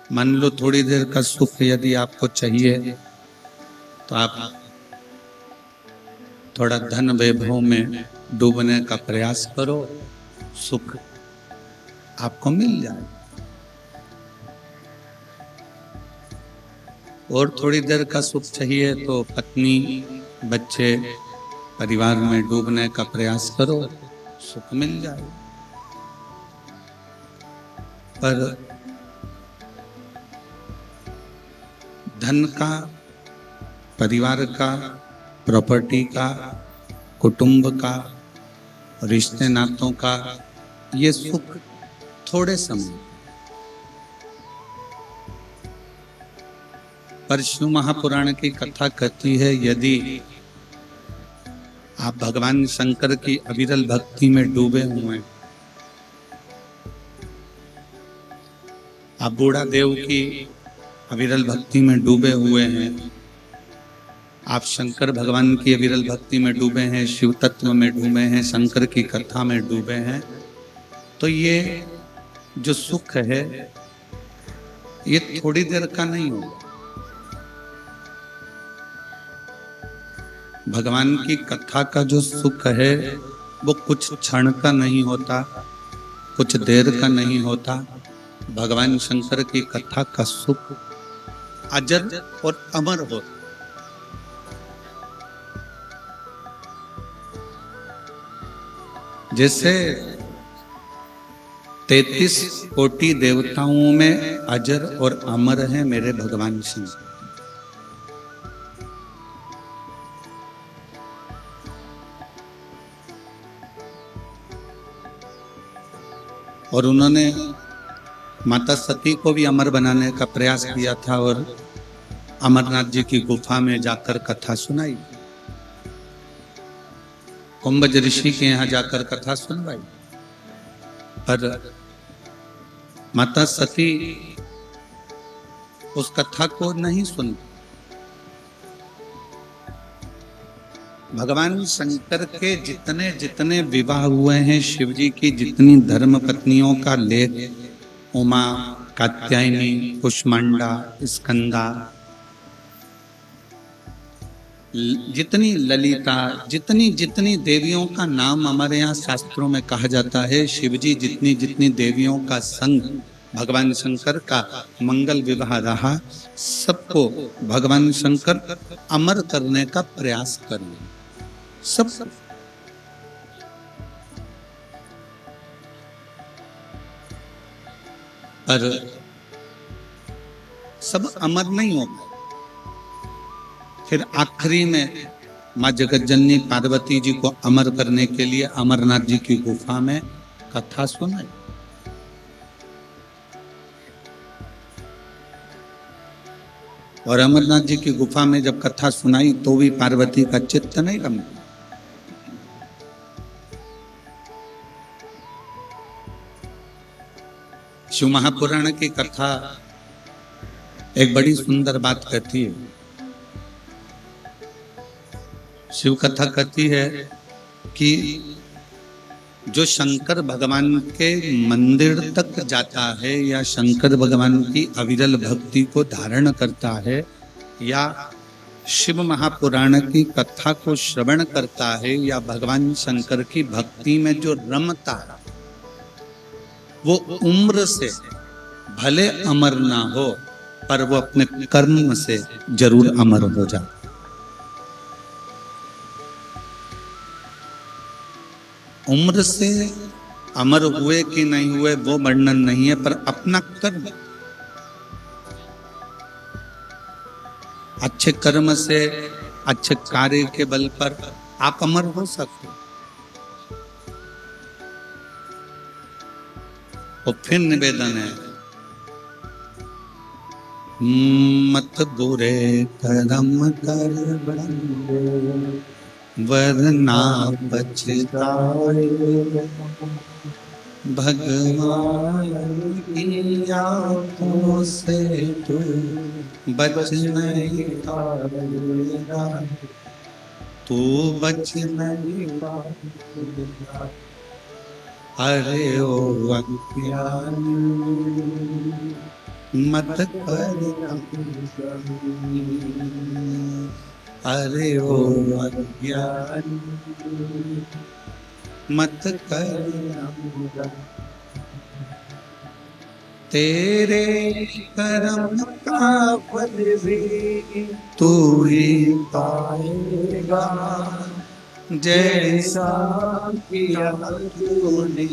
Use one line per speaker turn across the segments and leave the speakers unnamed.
मान लो थोड़ी देर का सुख यदि आपको चाहिए तो आप थोड़ा धन वैभव में डूबने का प्रयास करो, सुख आपको मिल जाए। और थोड़ी देर का सुख चाहिए तो पत्नी, बच्चे, परिवार में डूबने का प्रयास करो, सुख मिल जाए। पर धन का, परिवार का, प्रॉपर्टी का, कुटुंब का, रिश्ते नातों का ये सुख थोड़े समय। पर शिव महापुराण की कथा कहती है यदि आप भगवान शंकर की अविरल भक्ति में डूबे हुए, आप बूढ़ा देव की अविरल भक्ति में डूबे हुए हैं, आप शंकर भगवान की अविरल भक्ति में डूबे हैं, शिव तत्व में डूबे हैं, शंकर की कथा में डूबे हैं, तो ये जो सुख है ये थोड़ी देर का नहीं होगा। भगवान की कथा का जो सुख है वो कुछ क्षण का नहीं होता, कुछ देर का नहीं होता। भगवान शंकर की कथा का सुख अजर और अमर होता। जैसे 33 कोटि देवताओं में अजर और अमर है मेरे भगवान शंकर। और उन्होंने माता सती को भी अमर बनाने का प्रयास किया था और अमरनाथ जी की गुफा में जाकर कथा सुनाई, कुंभज ऋषि के यहाँ जाकर कथा सुनवाई। पर माता सती उस कथा को नहीं सुन। भगवान शंकर के जितने जितने विवाह हुए हैं, शिव जी की जितनी धर्म पत्नियों का लेख, उमा, कात्यायनी, कुष्मांडा, स्कंदा, जितनी ललिता, जितनी जितनी देवियों का नाम हमारे यहाँ शास्त्रों में कहा जाता है, शिव जी जितनी जितनी देवियों का संग भगवान शंकर का मंगल विवाह रहा, सबको भगवान शंकर अमर करने का प्रयास करें। सब पर सब अमर नहीं होगा। फिर आखिरी में माँ जगतजननी पार्वती जी को अमर करने के लिए अमरनाथ जी की गुफा में कथा सुनाई। और अमरनाथ जी की गुफा में जब कथा सुनाई तो भी पार्वती का चित्त नहीं रमा। शिव महापुराण की कथा एक बड़ी सुंदर बात कहती है। शिव कथा कहती है कि जो शंकर भगवान के मंदिर तक जाता है या शंकर भगवान की अविरल भक्ति को धारण करता है या शिव महापुराण की कथा को श्रवण करता है या भगवान शंकर की भक्ति में जो रमता है, वो उम्र से भले अमर ना हो पर वो अपने कर्म से जरूर अमर हो जाए। उम्र से अमर हुए कि नहीं हुए वो वर्णन नहीं है, पर अपना कर्म, अच्छे कर्म से, अच्छे कार्य के बल पर आप अमर हो सकते। और फिर निवेदन है, मत बुरे कर्म कर वरना पछताए, भगवान की आंखों से तू बच नहीं पाएगा, तू बच नहीं पाएगा। अरे ओ अज्ञानी मत कर अरे ओ अज्ञान मत कर तेरे कर्म का फल भी तू ही पाएगा जैसा किया तूने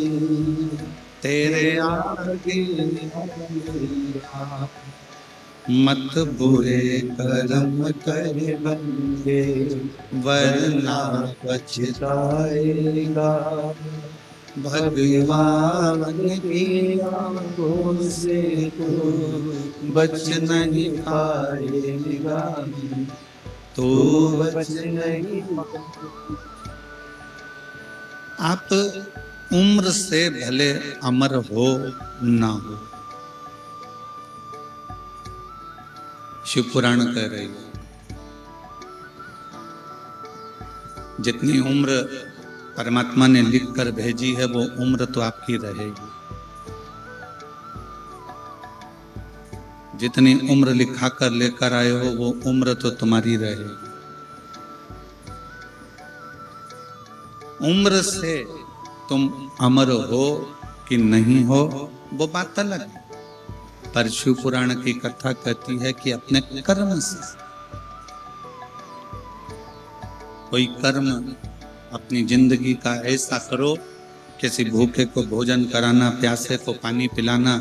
तेरे आगे मत बुरे कर्म कर बंदे वरना पछताएगा भगवान की आंखों से तो बच नहीं पाएगा तो बच नहीं। आप उम्र से भले अमर हो ना हो, शिव पुराण कह रही है, जितनी उम्र परमात्मा ने लिख कर भेजी है वो उम्र तो आपकी रहेगी। जितनी उम्र लिखा कर लेकर आए हो वो उम्र तो तुम्हारी रहेगी। उम्र से तुम अमर हो कि नहीं हो वो बात अलग है, पर शिव पुराण की कथा कहती है कि अपने कर्म से कोई कर्म अपनी जिंदगी का ऐसा करो, किसी भूखे को भोजन कराना, प्यासे को पानी पिलाना,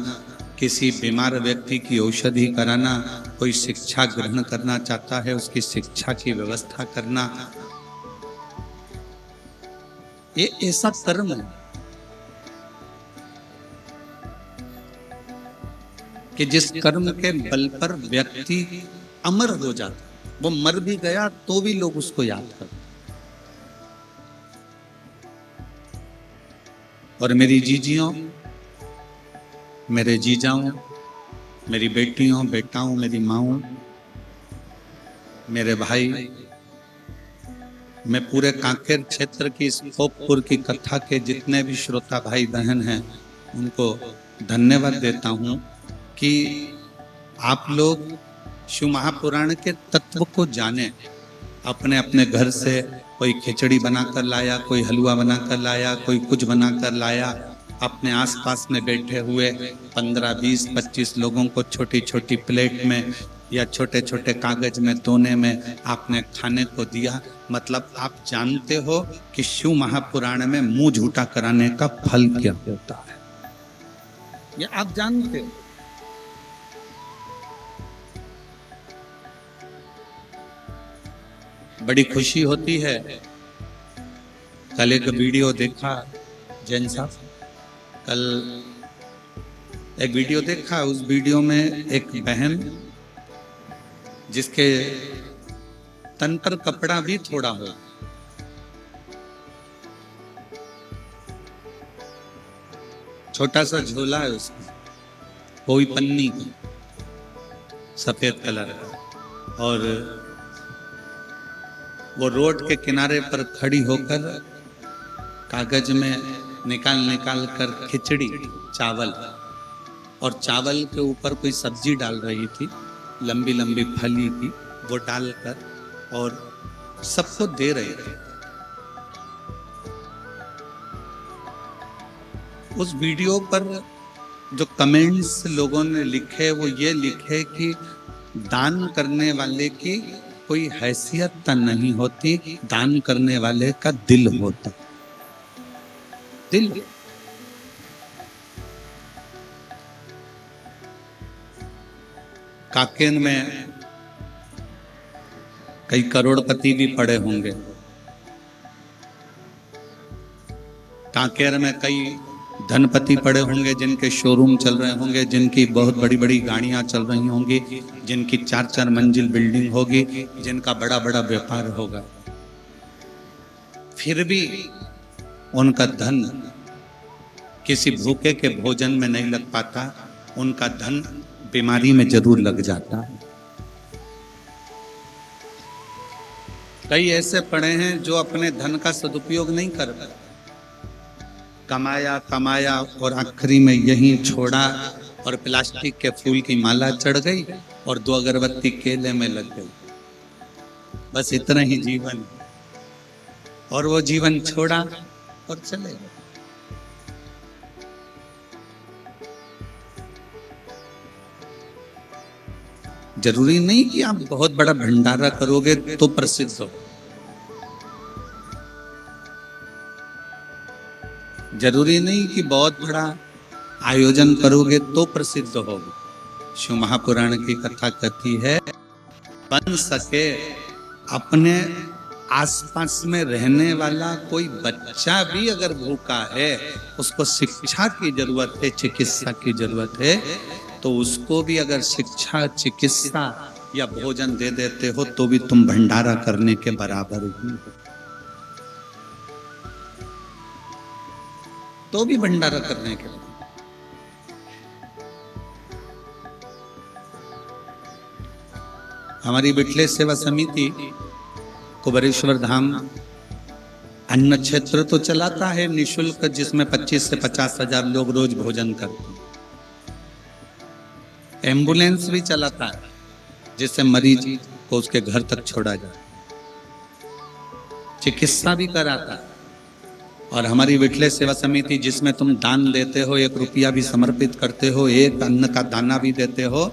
किसी बीमार व्यक्ति की औषधि कराना, कोई शिक्षा ग्रहण करना चाहता है उसकी शिक्षा की व्यवस्था करना, ये ऐसा कर्म है कि जिस कर्म के बल पर व्यक्ति अमर हो जाता, वो मर भी गया तो भी लोग उसको याद करते। और मेरी जीजियों, मेरे जीजाओं, मेरी बेटियों, बेटाओं, मेरी माओं, मेरे भाई, मैं पूरे कांकेर क्षेत्र की इस पोपपुर की कथा के जितने भी श्रोता भाई बहन हैं उनको धन्यवाद देता हूं कि आप लोग शिव महापुराण के तत्व को जाने। अपने अपने घर से कोई खिचड़ी बनाकर लाया, कोई हलवा बनाकर लाया, कोई कुछ बनाकर लाया, अपने आसपास में बैठे हुए 15, 20, 25 लोगों को छोटी छोटी प्लेट में या छोटे छोटे कागज में तोने में आपने खाने को दिया। मतलब आप जानते हो कि शिव महापुराण में मुंह झूठा कराने का फल क्या होता है, ये आप जानते हो। बड़ी खुशी होती है। कल एक वीडियो देखा, जैन साहब, कल एक वीडियो देखा, उस वीडियो में एक बहन जिसके तन पर कपड़ा भी थोड़ा हो, छोटा सा झोला है उसका, कोई पन्नी का सफेद कलर का, और वो रोड के किनारे पर खड़ी होकर कागज में निकाल निकाल कर खिचड़ी, चावल, और चावल के ऊपर कोई सब्जी डाल रही थी, लंबी लंबी फली की, वो डालकर और सबको दे रहे थे। उस वीडियो पर जो कमेंट्स लोगों ने लिखे वो ये लिखे कि दान करने वाले की कोई हैसियत नहीं होती, दान करने वाले का दिल होता। दिल। काकेर में कई करोड़पति भी पड़े होंगे, काकेर में कई धनपति पड़े होंगे जिनके शोरूम चल रहे होंगे, जिनकी बहुत बड़ी बड़ी गाड़ियां चल रही होंगी, जिनकी 4-4 मंजिल बिल्डिंग होगी, जिनका बड़ा बड़ा व्यापार होगा। फिर भी उनका धन किसी भूखे के भोजन में नहीं लग पाता, उनका धन बीमारी में जरूर लग जाता है। कई ऐसे पड़े हैं जो अपने धन का सदुपयोग नहीं कर पाते, कमाया कमाया और आखिरी में यहीं छोड़ा और प्लास्टिक के फूल की माला चढ़ गई और 2 अगरबत्ती केले में लग गई। बस इतना ही जीवन, और वो जीवन छोड़ा और चले गए। जरूरी नहीं कि आप बहुत बड़ा भंडारा करोगे तो प्रसिद्ध हो, जरूरी नहीं कि बहुत बड़ा आयोजन करोगे तो प्रसिद्ध होगे। शिव महापुराण की कथा कहती है, बन सके अपने आसपास में रहने वाला कोई बच्चा भी अगर भूखा है, उसको शिक्षा की जरूरत है, चिकित्सा की जरूरत है, तो उसको भी अगर शिक्षा, चिकित्सा या भोजन दे देते हो तो भी तुम भंडारा करने के बराबर ही हो, तो भी भंडारा करने के बराबर। हमारी बिटले सेवा समिति कुबेरेश्वर धाम अन्न क्षेत्र तो चलाता है निशुल्क, जिसमें 25 से 50 हजार लोग रोज भोजन करते हैं। एम्बुलेंस भी चलाता है जिससे मरीज को उसके घर तक छोड़ा जाए, चिकित्सा भी कराता है। और हमारी विठले सेवा समिति जिसमें तुम दान देते हो, 1 रुपया भी समर्पित करते हो, एक अन्न का दाना भी देते हो,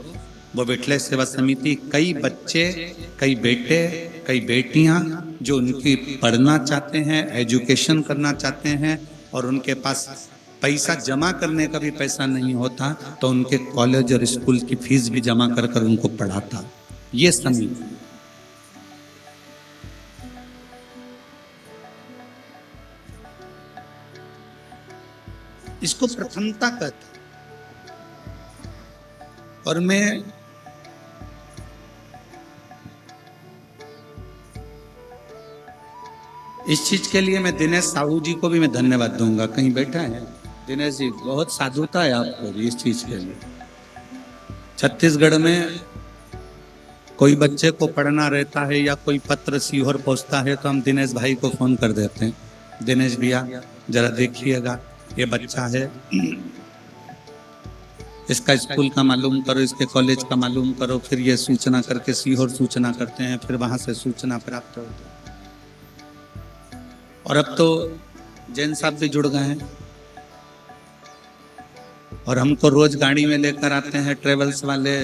वो विठले सेवा समिति कई बच्चे, कई बेटे, कई बेटियां जो उनकी पढ़ना चाहते हैं, एजुकेशन करना चाहते हैं और उनके पास पैसा जमा करने का भी पैसा नहीं होता, तो उनके कॉलेज और स्कूल की फीस भी जमा कर कर उनको पढ़ाता। ये समिति इसको प्रथमता कहता। और मैं इस चीज के लिए मैं दिनेश साहू जी को भी मैं धन्यवाद दूंगा, कहीं बैठा है दिनेश जी, बहुत साधुता है आपको इस चीज के लिए। छत्तीसगढ़ में कोई बच्चे को पढ़ना रहता है या कोई पत्र सीहोर पहुंचता है तो हम दिनेश भाई को फोन कर देते हैं, दिनेश भैया जरा देखिएगा ये बच्चा है, इसका स्कूल का मालूम करो, इसके कॉलेज का मालूम करो, फिर ये सूचना करके सीहोर सूचना करते हैं, फिर वहां से सूचना प्राप्त होती है। और अब तो जैन साहब भी जुड़ गए हैं और हमको रोज गाड़ी में लेकर आते हैं ट्रेवल्स वाले,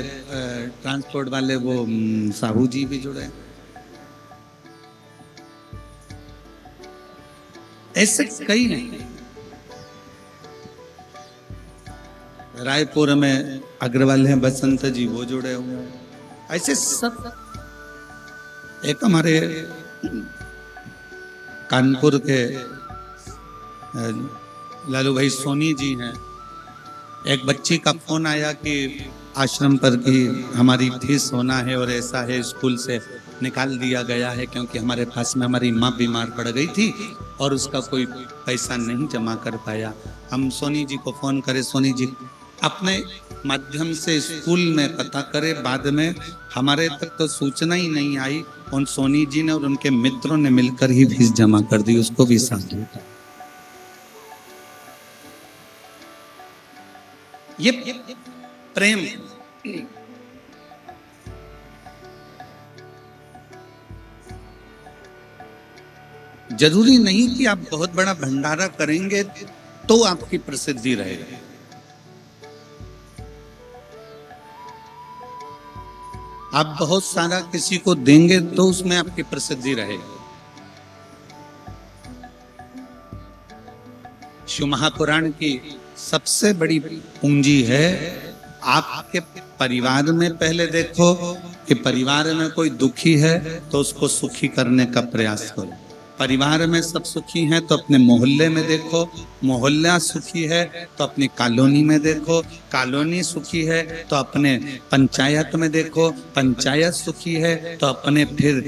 ट्रांसपोर्ट वाले, वो साहू जी भी जुड़े। ऐसे कई हैं। रायपुर में अग्रवाल हैं बसंत जी, वो जुड़े हुए हैं। ऐसे सब। एक हमारे कानपुर के लालू भाई सोनी जी हैं, एक बच्ची का फोन आया कि आश्रम पर की हमारी फीस होना है और ऐसा है, स्कूल से निकाल दिया गया है क्योंकि हमारे पास में हमारी माँ बीमार पड़ गई थी और उसका कोई पैसा नहीं जमा कर पाया। हम सोनी जी को फोन करे, सोनी जी अपने माध्यम से स्कूल में पता करे, बाद में हमारे तक तो सूचना ही नहीं आई, उन सोनी जी ने और उनके मित्रों ने मिलकर ही फीस जमा कर दी, उसको भी साथ दिया। ये प्रेम। जरूरी नहीं कि आप बहुत बड़ा भंडारा करेंगे तो आपकी प्रसिद्धि रहेगी। आप बहुत सारा किसी को देंगे तो उसमें आपकी प्रसिद्धि रहेगी। शिव महापुराण की सबसे बड़ी पूंजी है, आपके परिवार में पहले देखो कि परिवार में कोई दुखी है तो उसको सुखी करने का प्रयास करो। परिवार में सब सुखी हैं तो अपने मोहल्ले में देखो, मोहल्ला सुखी है तो अपनी कॉलोनी में देखो, कॉलोनी सुखी है तो अपने पंचायत में देखो, पंचायत सुखी है तो अपने फिर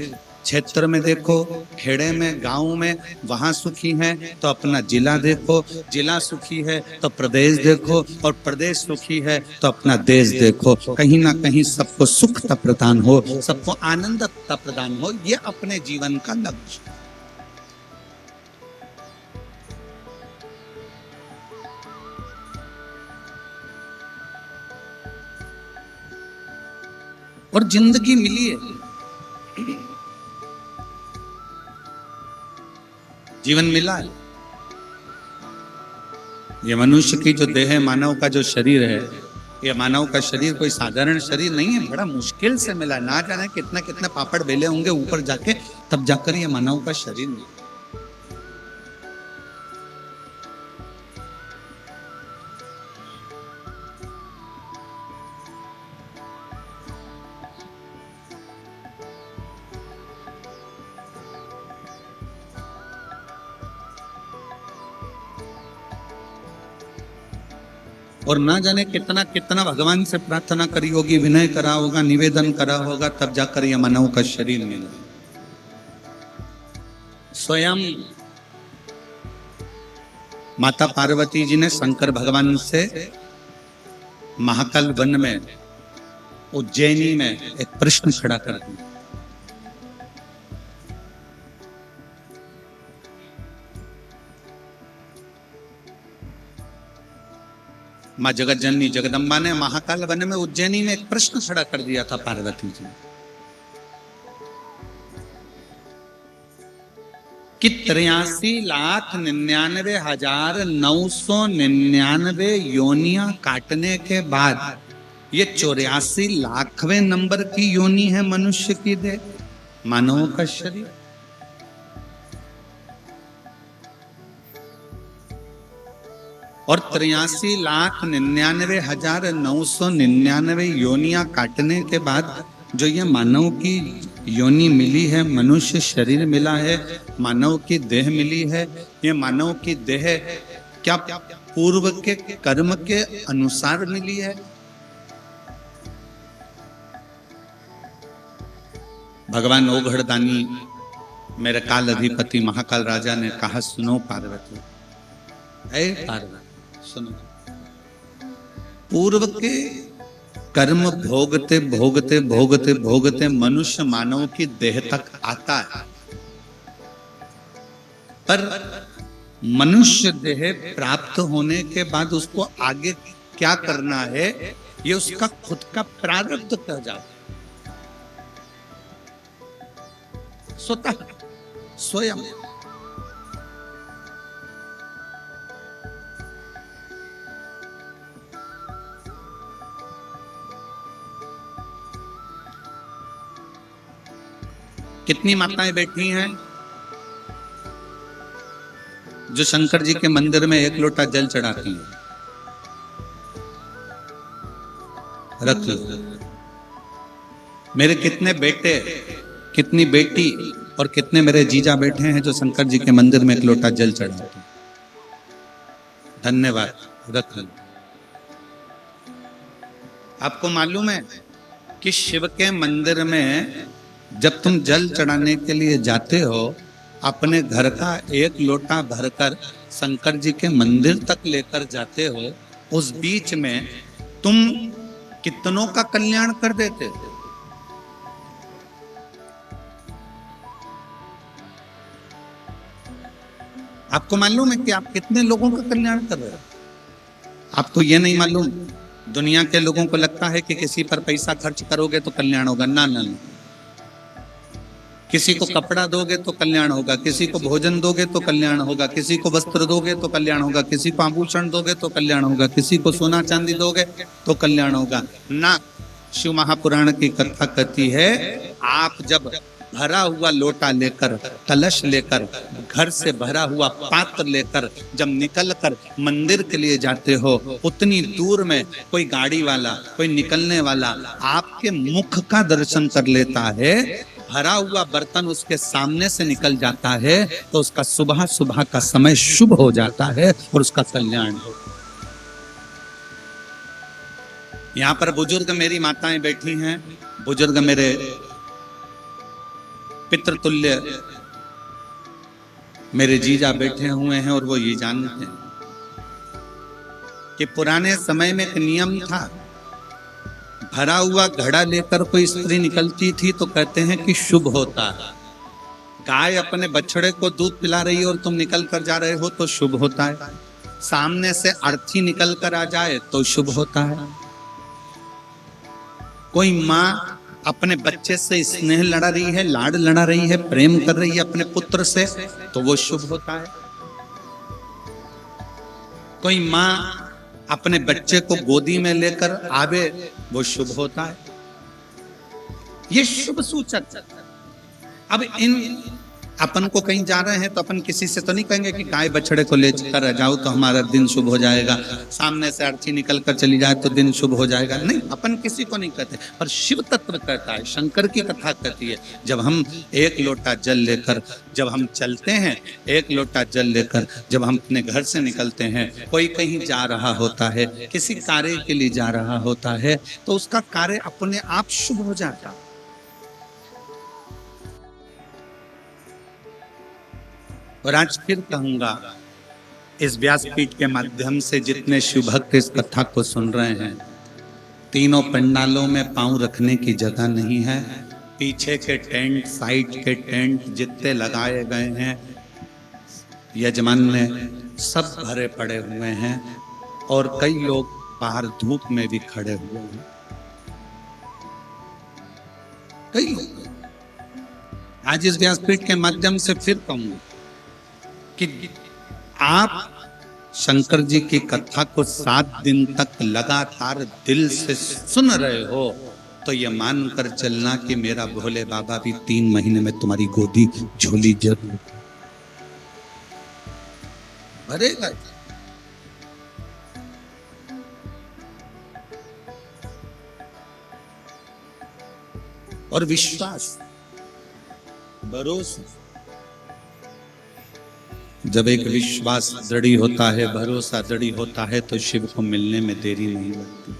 क्षेत्र में देखो, खेड़े में, गांव में, वहां सुखी है तो अपना जिला देखो, जिला सुखी है तो प्रदेश देखो, और प्रदेश सुखी है तो अपना देश देखो। कहीं ना कहीं सबको सुखता प्रदान हो, सबको आनंदता प्रदान हो, ये अपने जीवन का लक्ष्य। और जिंदगी मिली है, जीवन मिला है। ये मनुष्य की जो देह है, मानव का जो शरीर है, ये मानव का शरीर कोई साधारण शरीर नहीं है, बड़ा मुश्किल से मिला। ना जाने कितना कितना पापड़ बेले होंगे ऊपर जाके, तब जाकर ये मानव का शरीर मिला। और ना जाने कितना कितना भगवान से प्रार्थना करी होगी, विनय करा होगा, निवेदन करा होगा, तब जाकर यह मानव का शरीर मिला। स्वयं माता पार्वती जी ने शंकर भगवान से महाकाल वन में, उज्जैनी में एक प्रश्न खड़ा कर दिया। माँ जगत जननी जगदम्बा ने महाकाल वन में उज्जैनी में एक प्रश्न खड़ा कर दिया था पार्वती जी कि 83,99,999 योनियां काटने के बाद ये 84,00,000वें नंबर की योनि है मनुष्य की देह, मानव का शरीर। और 83,99,999 योनियां काटने के बाद जो ये मानव की योनि मिली है, मनुष्य शरीर मिला है, मानव की देह मिली है, ये मानव की देह क्या पूर्व के कर्म के अनुसार मिली है? भगवान ओघड़दानी मेरे काल अधिपति महाकाल राजा ने कहा, सुनो पार्वती, ऐ पार्वती सुनो, पूर्व के कर्म भोगते भोगते भोगते भोगते मनुष्य मानव की देह तक आता है, पर मनुष्य देह प्राप्त होने के बाद उसको आगे क्या करना है, ये उसका खुद का प्रारब्ध कह जाता, स्वतः स्वयं। कितनी माताएं बैठी हैं जो शंकर जी के मंदिर में एक लोटा जल चढ़ाती हैं? रख लो। मेरे कितने बेटे, कितनी बेटी और कितने मेरे जीजा बैठे हैं जो शंकर जी के मंदिर में एक लोटा जल चढ़ाते हैं? धन्यवाद, रख लो। आपको मालूम है कि शिव के मंदिर में जब तुम जल चढ़ाने के लिए जाते हो, अपने घर का एक लोटा भरकर शंकर जी के मंदिर तक लेकर जाते हो, उस बीच में तुम कितनों का कल्याण कर देते हो? आपको मालूम है कि आप कितने लोगों का कल्याण कर रहे हो? आपको ये नहीं मालूम, दुनिया के लोगों को लगता है कि किसी पर पैसा खर्च करोगे तो कल्याण होगा। ना ना, किसी को कपड़ा दोगे तो कल्याण होगा, किसी को भोजन दोगे तो कल्याण होगा, किसी को वस्त्र दोगे तो कल्याण होगा, किसी को आभूषण दोगे तो कल्याण होगा, किसी को सोना चांदी दोगे तो कल्याण होगा। ना, शिव महापुराण की कथा कहती है, आप जब भरा हुआ लोटा लेकर, कलश लेकर, घर से भरा हुआ पात्र लेकर जब निकल कर मंदिर के लिए जाते हो, उतनी दूर में कोई गाड़ी वाला, कोई निकलने वाला आपके मुख का दर्शन कर लेता है, भरा हुआ बर्तन उसके सामने से निकल जाता है, तो उसका सुबह सुबह का समय शुभ हो जाता है और उसका कल्याण हो। यहाँ पर बुजुर्ग मेरी माताएं बैठी हैं, बुजुर्ग मेरे पितृतुल्य मेरे जीजा बैठे हुए हैं, और वो ये जानते हैं कि पुराने समय में एक नियम था, भरा हुआ घड़ा लेकर कोई स्त्री निकलती थी तो कहते हैं कि शुभ होता है। गाय अपने बछड़े को दूध पिला रही है और तुम निकल कर जा रहे हो तो शुभ होता है। सामने से अर्थी निकल कर आ जाए तो शुभ होता है। कोई माँ अपने बच्चे से स्नेह लड़ा रही है, लाड लड़ा रही है, प्रेम कर रही है अपने पुत्र से, तो वो शुभ होता है। कोई माँ अपने बच्चे को गोदी में लेकर आवे, वो शुभ होता है। ये शुभ सूचक। अब इन अपन को कहीं जा रहे हैं तो अपन किसी से तो नहीं कहेंगे कि गाय बछड़े को लेकर जाओ तो हमारा दिन शुभ हो जाएगा, सामने से अर्थी निकल कर चली जाए तो दिन शुभ हो जाएगा, नहीं, अपन किसी को नहीं कहते। पर शिव तत्व कहता है, शंकर की कथा कहती है, जब हम एक लोटा जल लेकर जब हम चलते हैं, एक लोटा जल लेकर जब हम अपने घर से निकलते हैं, कोई कहीं जा रहा होता है, किसी कार्य के लिए जा रहा होता है, तो उसका कार्य अपने आप शुभ हो जाता है। और आज फिर कहूंगा, इस व्यासपीठ के माध्यम से जितने शिव भक्त इस कथा को सुन रहे हैं, तीनों पंडालों में पांव रखने की जगह नहीं है। पीछे के टेंट, साइड के टेंट जितने लगाए गए हैं यजमान ने, सब भरे पड़े हुए हैं और कई लोग बाहर धूप में भी खड़े हुए हैं। कई लोग आज इस व्यासपीठ के माध्यम से फिर कहूंगा कि आप शंकर जी की कथा को 7 दिन तक लगातार दिल से सुन रहे हो, तो ये मानकर चलना कि मेरा भोले बाबा भी 3 महीने में तुम्हारी गोदी झोली जरूर भरेगा। और विश्वास, भरोसा, जब एक विश्वास दृढ़ होता है, भरोसा दृढ़ होता है, तो शिव को मिलने में देरी नहीं लगती,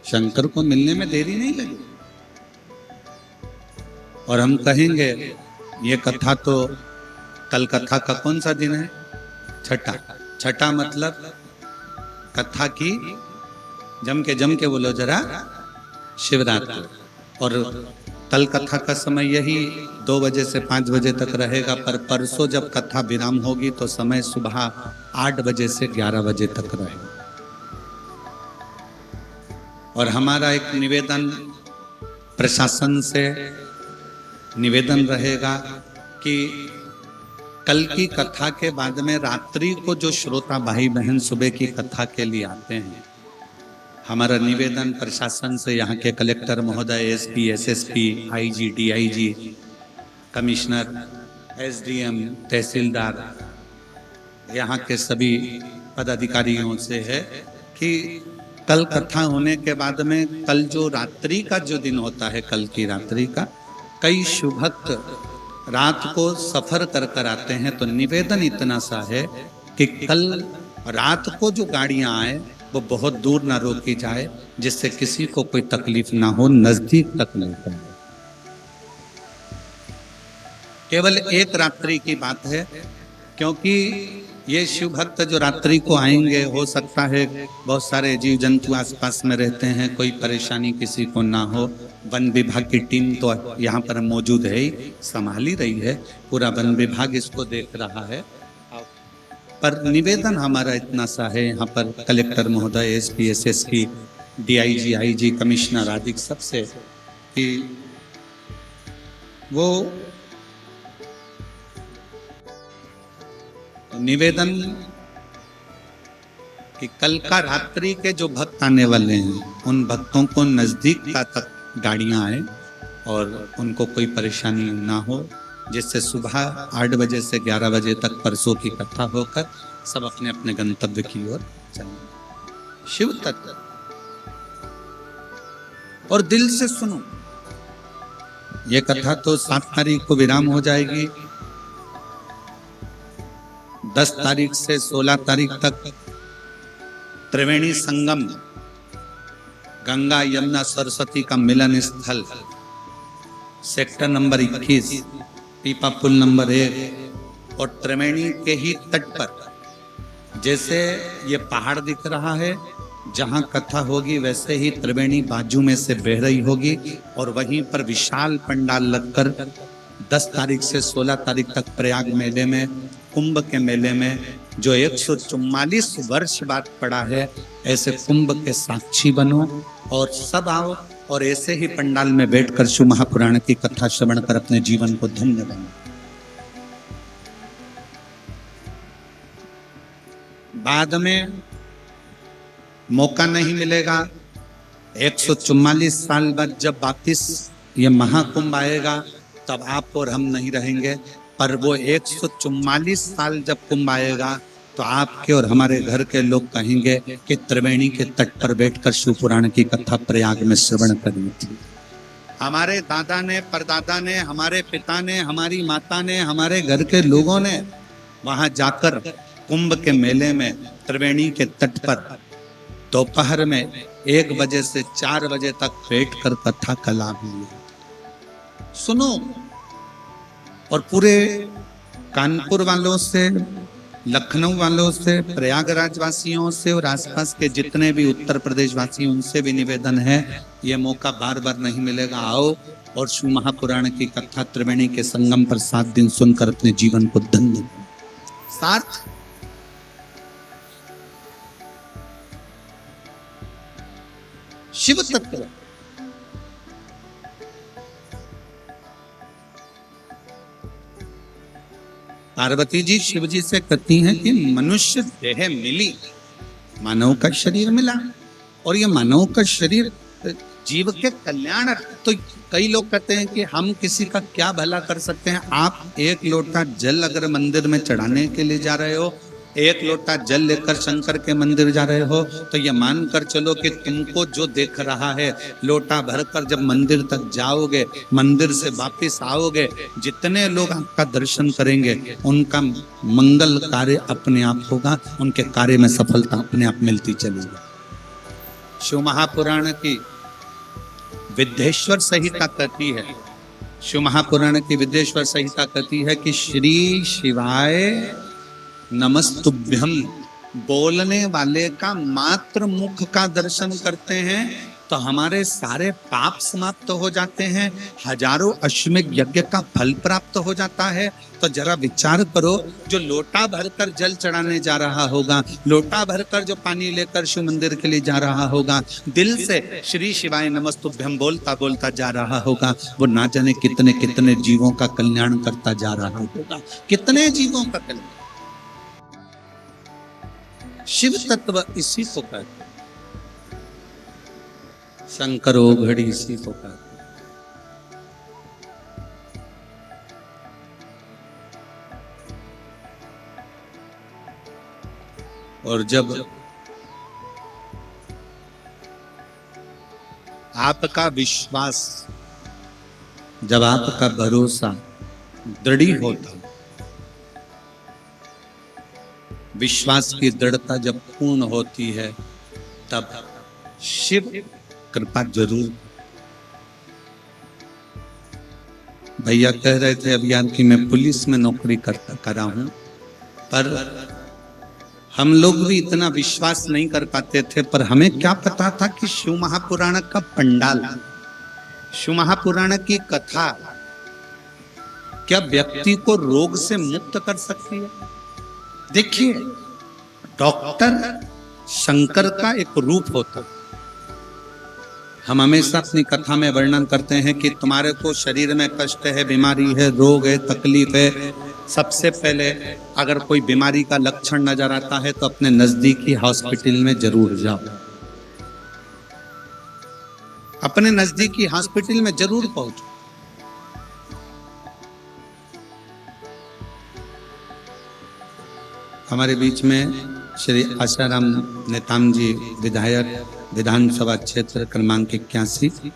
शंकर को मिलने में देरी नहीं लगी। और हम कहेंगे ये कथा तो, कल कथा का कौन सा दिन है? छठा। छठा मतलब कथा की जम के बोलो जरा, शिवरात्रि। और कल कथा का समय यही 2 बजे से 5 बजे तक रहेगा, पर परसों जब कथा विराम होगी तो समय सुबह 8 बजे से 11 बजे तक रहेगा। और हमारा एक निवेदन प्रशासन से निवेदन रहेगा कि कल की कथा के बाद में रात्रि को जो श्रोता भाई बहन सुबह की कथा के लिए आते हैं, हमारा निवेदन प्रशासन से, यहाँ के कलेक्टर महोदय, SP, SSP, IG, DIG, commissioner, SDM, tehsildar, यहाँ के सभी पदाधिकारियों से है कि कल कथा होने के बाद में, कल जो रात्रि का जो दिन होता है, कल की रात्रि का, कई शुभ भक्त रात को सफर कर कर आते हैं, तो निवेदन इतना सा है कि कल रात को जो गाड़ियां आए वो बहुत दूर ना रोकी जाए, जिससे किसी को कोई तकलीफ ना हो, नजदीक तक नहीं पहुंचे। केवल एक रात्रि की बात है, क्योंकि ये शिव भक्त जो रात्रि को आएंगे, हो सकता है बहुत सारे जीव जंतु आसपास में रहते हैं, कोई परेशानी किसी को ना हो। वन विभाग की टीम तो यहाँ पर मौजूद है ही, संभाल ही रही है, पूरा वन विभाग इसको देख रहा है। पर निवेदन हमारा इतना सा है यहाँ पर कलेक्टर महोदय, SP, SSP, DIG, IG, commissioner आदि सबसे, कि वो निवेदन कि कल का रात्रि के जो भक्त आने वाले हैं, उन भक्तों को नजदीक तक गाड़ियां आए और उनको कोई परेशानी ना हो, जिससे सुबह 8 बजे से 11 बजे तक परसों की कथा होकर सब अपने अपने गंतव्य की ओर चलें। शिव तत्व। और दिल से सुनो, ये कथा तो 7 तारीख को विराम हो जाएगी। 10 तारीख से 16 तारीख तक त्रिवेणी संगम, गंगा यमुना सरस्वती का मिलन स्थल, सेक्टर नंबर 21, पीपा पुल नंबर 1 और त्रिवेणी के ही तट पर, जैसे ये पहाड़ दिख रहा है, जहां कथा होगी वैसे ही त्रिवेणी बाजू में से बह रही होगी, और वहीं पर विशाल पंडाल लगकर 10 तारीख से 16 तारीख तक प्रयाग मेले में, कुंभ के मेले में, जो 144 वर्ष बाद पड़ा है, ऐसे कुंभ के साक्षी बनो और सब आओ और ऐसे ही पंडाल में बैठकर शिव महापुराण की कथा श्रवण कर अपने जीवन को धन्य बनाए। बाद में मौका नहीं मिलेगा। 144 साल बाद जब वापिस ये महाकुंभ आएगा तब आप और हम नहीं रहेंगे, पर वो 144 साल जब कुंभ आएगा तो आपके और हमारे घर के लोग कहेंगे कि त्रिवेणी के तट पर बैठकर शिव पुराण की कथा प्रयाग में श्रवण करनी थी। हमारे दादा ने, परदादा ने, हमारे पिता ने, हमारी माता ने, हमारे घर के लोगों ने वहां जाकर कुंभ के मेले में त्रिवेणी के तट पर दोपहर में 1 बजे से 4 बजे तक बैठकर कथा का लाभ लिया। सुनो, और पूरे कानपुर वालों से, लखनऊ वालों से, प्रयागराज वासियों से और आसपास के जितने भी उत्तर प्रदेश वासी, उनसे भी निवेदन है, ये मौका बार बार नहीं मिलेगा। आओ और शिव महापुराण की कथा त्रिवेणी के संगम पर 7 दिन सुनकर अपने जीवन को धन्य। साथ शिव तत्व, पार्वती जी शिव जी से कहती हैं कि मनुष्य देह मिली, मानव का शरीर मिला, और ये मानव का शरीर जीव के कल्याण। तो कई लोग कहते हैं कि हम किसी का क्या भला कर सकते हैं। आप 1 लोटा जल अगर मंदिर में चढ़ाने के लिए जा रहे हो, 1 लोटा जल लेकर शंकर के मंदिर जा रहे हो, तो ये मानकर चलो कि तुमको जो देख रहा है, लोटा भरकर जब मंदिर तक जाओगे, मंदिर से वापस आओगे, जितने लोग आपका दर्शन करेंगे उनका मंगल कार्य अपने आप होगा, उनके कार्य में सफलता अपने आप मिलती चलेगी। शिव महापुराण की विद्येश्वर संहिता कहती है, शिव महापुराण की विद्येश्वर संहिता कहती है कि श्री शिवाय नमस्तुभ्यम, बोलने वाले का मात्र मुख का दर्शन करते हैं तो हमारे सारे पाप समाप्त हो जाते हैं, हजारों अश्वमेध यज्ञ का फल प्राप्त हो जाता है। तो जरा विचार करो, जो लोटा भरकर जल चढ़ाने जा रहा होगा, लोटा भरकर जो पानी लेकर शिव मंदिर के लिए जा रहा होगा, दिल से श्री शिवाय नमस्तुभ्यम बोलता बोलता जा रहा होगा, वो ना जाने कितने कितने जीवों का कल्याण करता जा रहा होगा, कितने जीवों का कल्याण। शिव तत्व इसी को कहते हैं, शंकरो घड़ी इसी को कहते हैं। और जब आपका विश्वास, जब आपका भरोसा दृढ़ होता, विश्वास की दृढ़ता जब पूर्ण होती है, तब शिव कृपा जरूर। भैया कह रहे थे अभियान की मैं पुलिस में नौकरी करा हूं, पर हम लोग भी इतना विश्वास नहीं कर पाते थे, पर हमें क्या पता था कि शिव महापुराण का पंडाल, शिव महापुराण की कथा क्या व्यक्ति को रोग से मुक्त कर सकती है। देखिए, डॉक्टर शंकर का एक रूप होता। हम हमेशा अपनी कथा में वर्णन करते हैं कि तुम्हारे को शरीर में कष्ट है, बीमारी है, रोग है, तकलीफ है, सबसे पहले अगर कोई बीमारी का लक्षण नजर आता है तो अपने नजदीकी हॉस्पिटल में जरूर जाओ, अपने नजदीकी हॉस्पिटल में जरूर पहुंचो। हमारे बीच में श्री आशाराम नेताम जी, विधायक विधानसभा क्षेत्र क्रमांक 81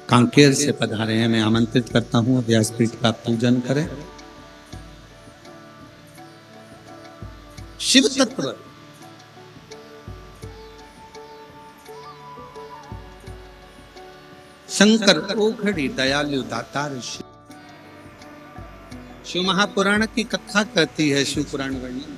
कांकेर से पधारे हैं। मैं आमंत्रित करता हूं व्यासपीठ का पूजन करें। शिव तत्व शंकर ओघड़ी दयालु दातार शिव महापुराण की कथा कहती है, शिव पुराण वर्णन।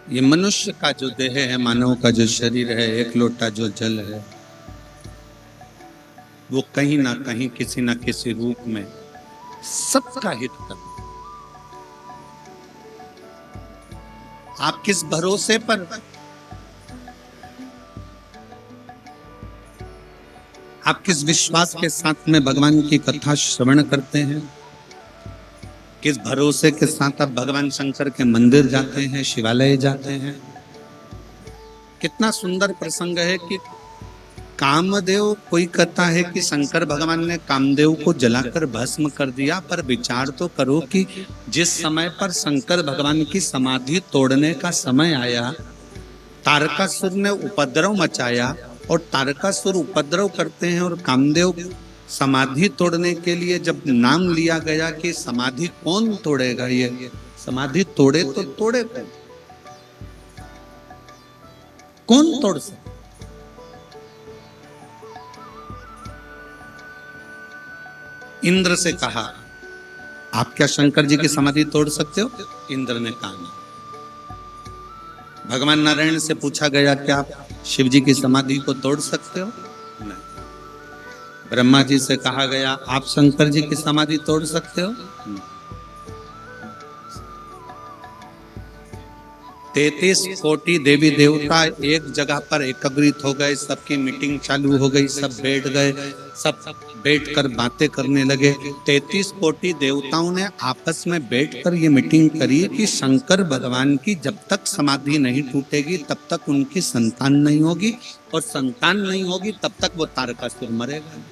ये मनुष्य का जो देह है, मानव का जो शरीर है, एक लोटा जो जल है, वो कहीं ना कहीं किसी ना किसी रूप में सबका हित कर। आप किस भरोसे पर, आप किस विश्वास के साथ में भगवान की कथा श्रवण करते हैं, किस भरोसे के साथ आप भगवान शंकर के मंदिर जाते हैं, शिवालय जाते हैं। कितना सुंदर प्रसंग है कि कामदेव, कोई कहता है कि शंकर भगवान ने कामदेव को जलाकर भस्म कर दिया, पर विचार तो करो कि जिस समय पर शंकर भगवान की समाधि तोड़ने का समय आया, तारकासुर ने उपद्रव मचाया, और तारकासुर उपद्रव करते हैं और कामदेव समाधि तोड़ने के लिए जब नाम लिया गया कि समाधि कौन तोड़ेगा, ये समाधि तोड़े तो तोड़े कौन तोड़ सकता। इंद्र से कहा, आप क्या शंकर जी की समाधि तोड़ सकते हो? इंद्र ने कहा नहीं। भगवान नारायण से पूछा गया, क्या आप शिव जी की समाधि को तोड़ सकते हो? नहीं। ब्रह्मा जी से कहा गया, आप शंकर जी की समाधि तोड़ सकते हो? नहीं। 33 कोटि देवी देवता एक जगह पर एकत्रित हो गए, सबकी मीटिंग चालू हो गई, सब बैठ गए, सब बैठकर बातें करने लगे। 33 कोटि देवताओं ने आपस में बैठकर ये मीटिंग करी कि शंकर भगवान की जब तक समाधि नहीं टूटेगी तब तक उनकी संतान नहीं होगी, और संतान नहीं होगी तब तक वो तारकासुर मरेगा।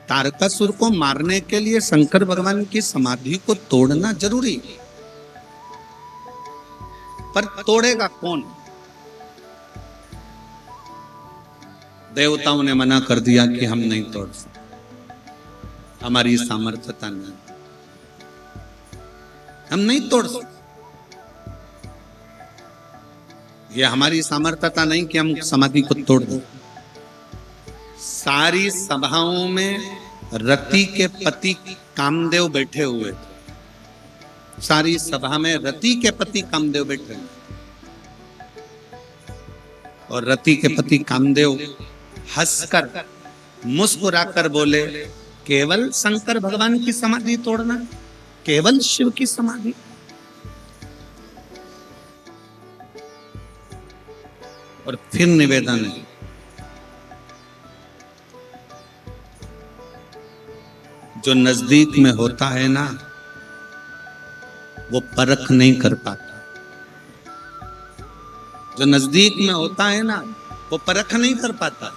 तारकासुर को मारने के लिए शंकर भगवान की समाधि को तोड़ना जरूरी, पर तोड़ेगा कौन? देवताओं ने मना कर दिया कि हम नहीं तोड़ सकते, हमारी सामर्थ्यता नहीं, हम नहीं तोड़ सकते। ये हमारी सामर्थ्यता नहीं कि हम समाधि को तोड़ दें। सारी सभाओं में रति के पति कामदेव बैठे हुए थे, सारी सभा में रति के पति कामदेव बैठे हुए, और रति के पति कामदेव हंसकर मुस्कुराकर बोले, केवल शंकर भगवान की समाधि तोड़ना, केवल शिव की समाधि? और फिर निवेदन है, जो नजदीक में होता है ना, वो परख नहीं कर पाता। जो नजदीक में होता है ना, वो परख नहीं कर पाता।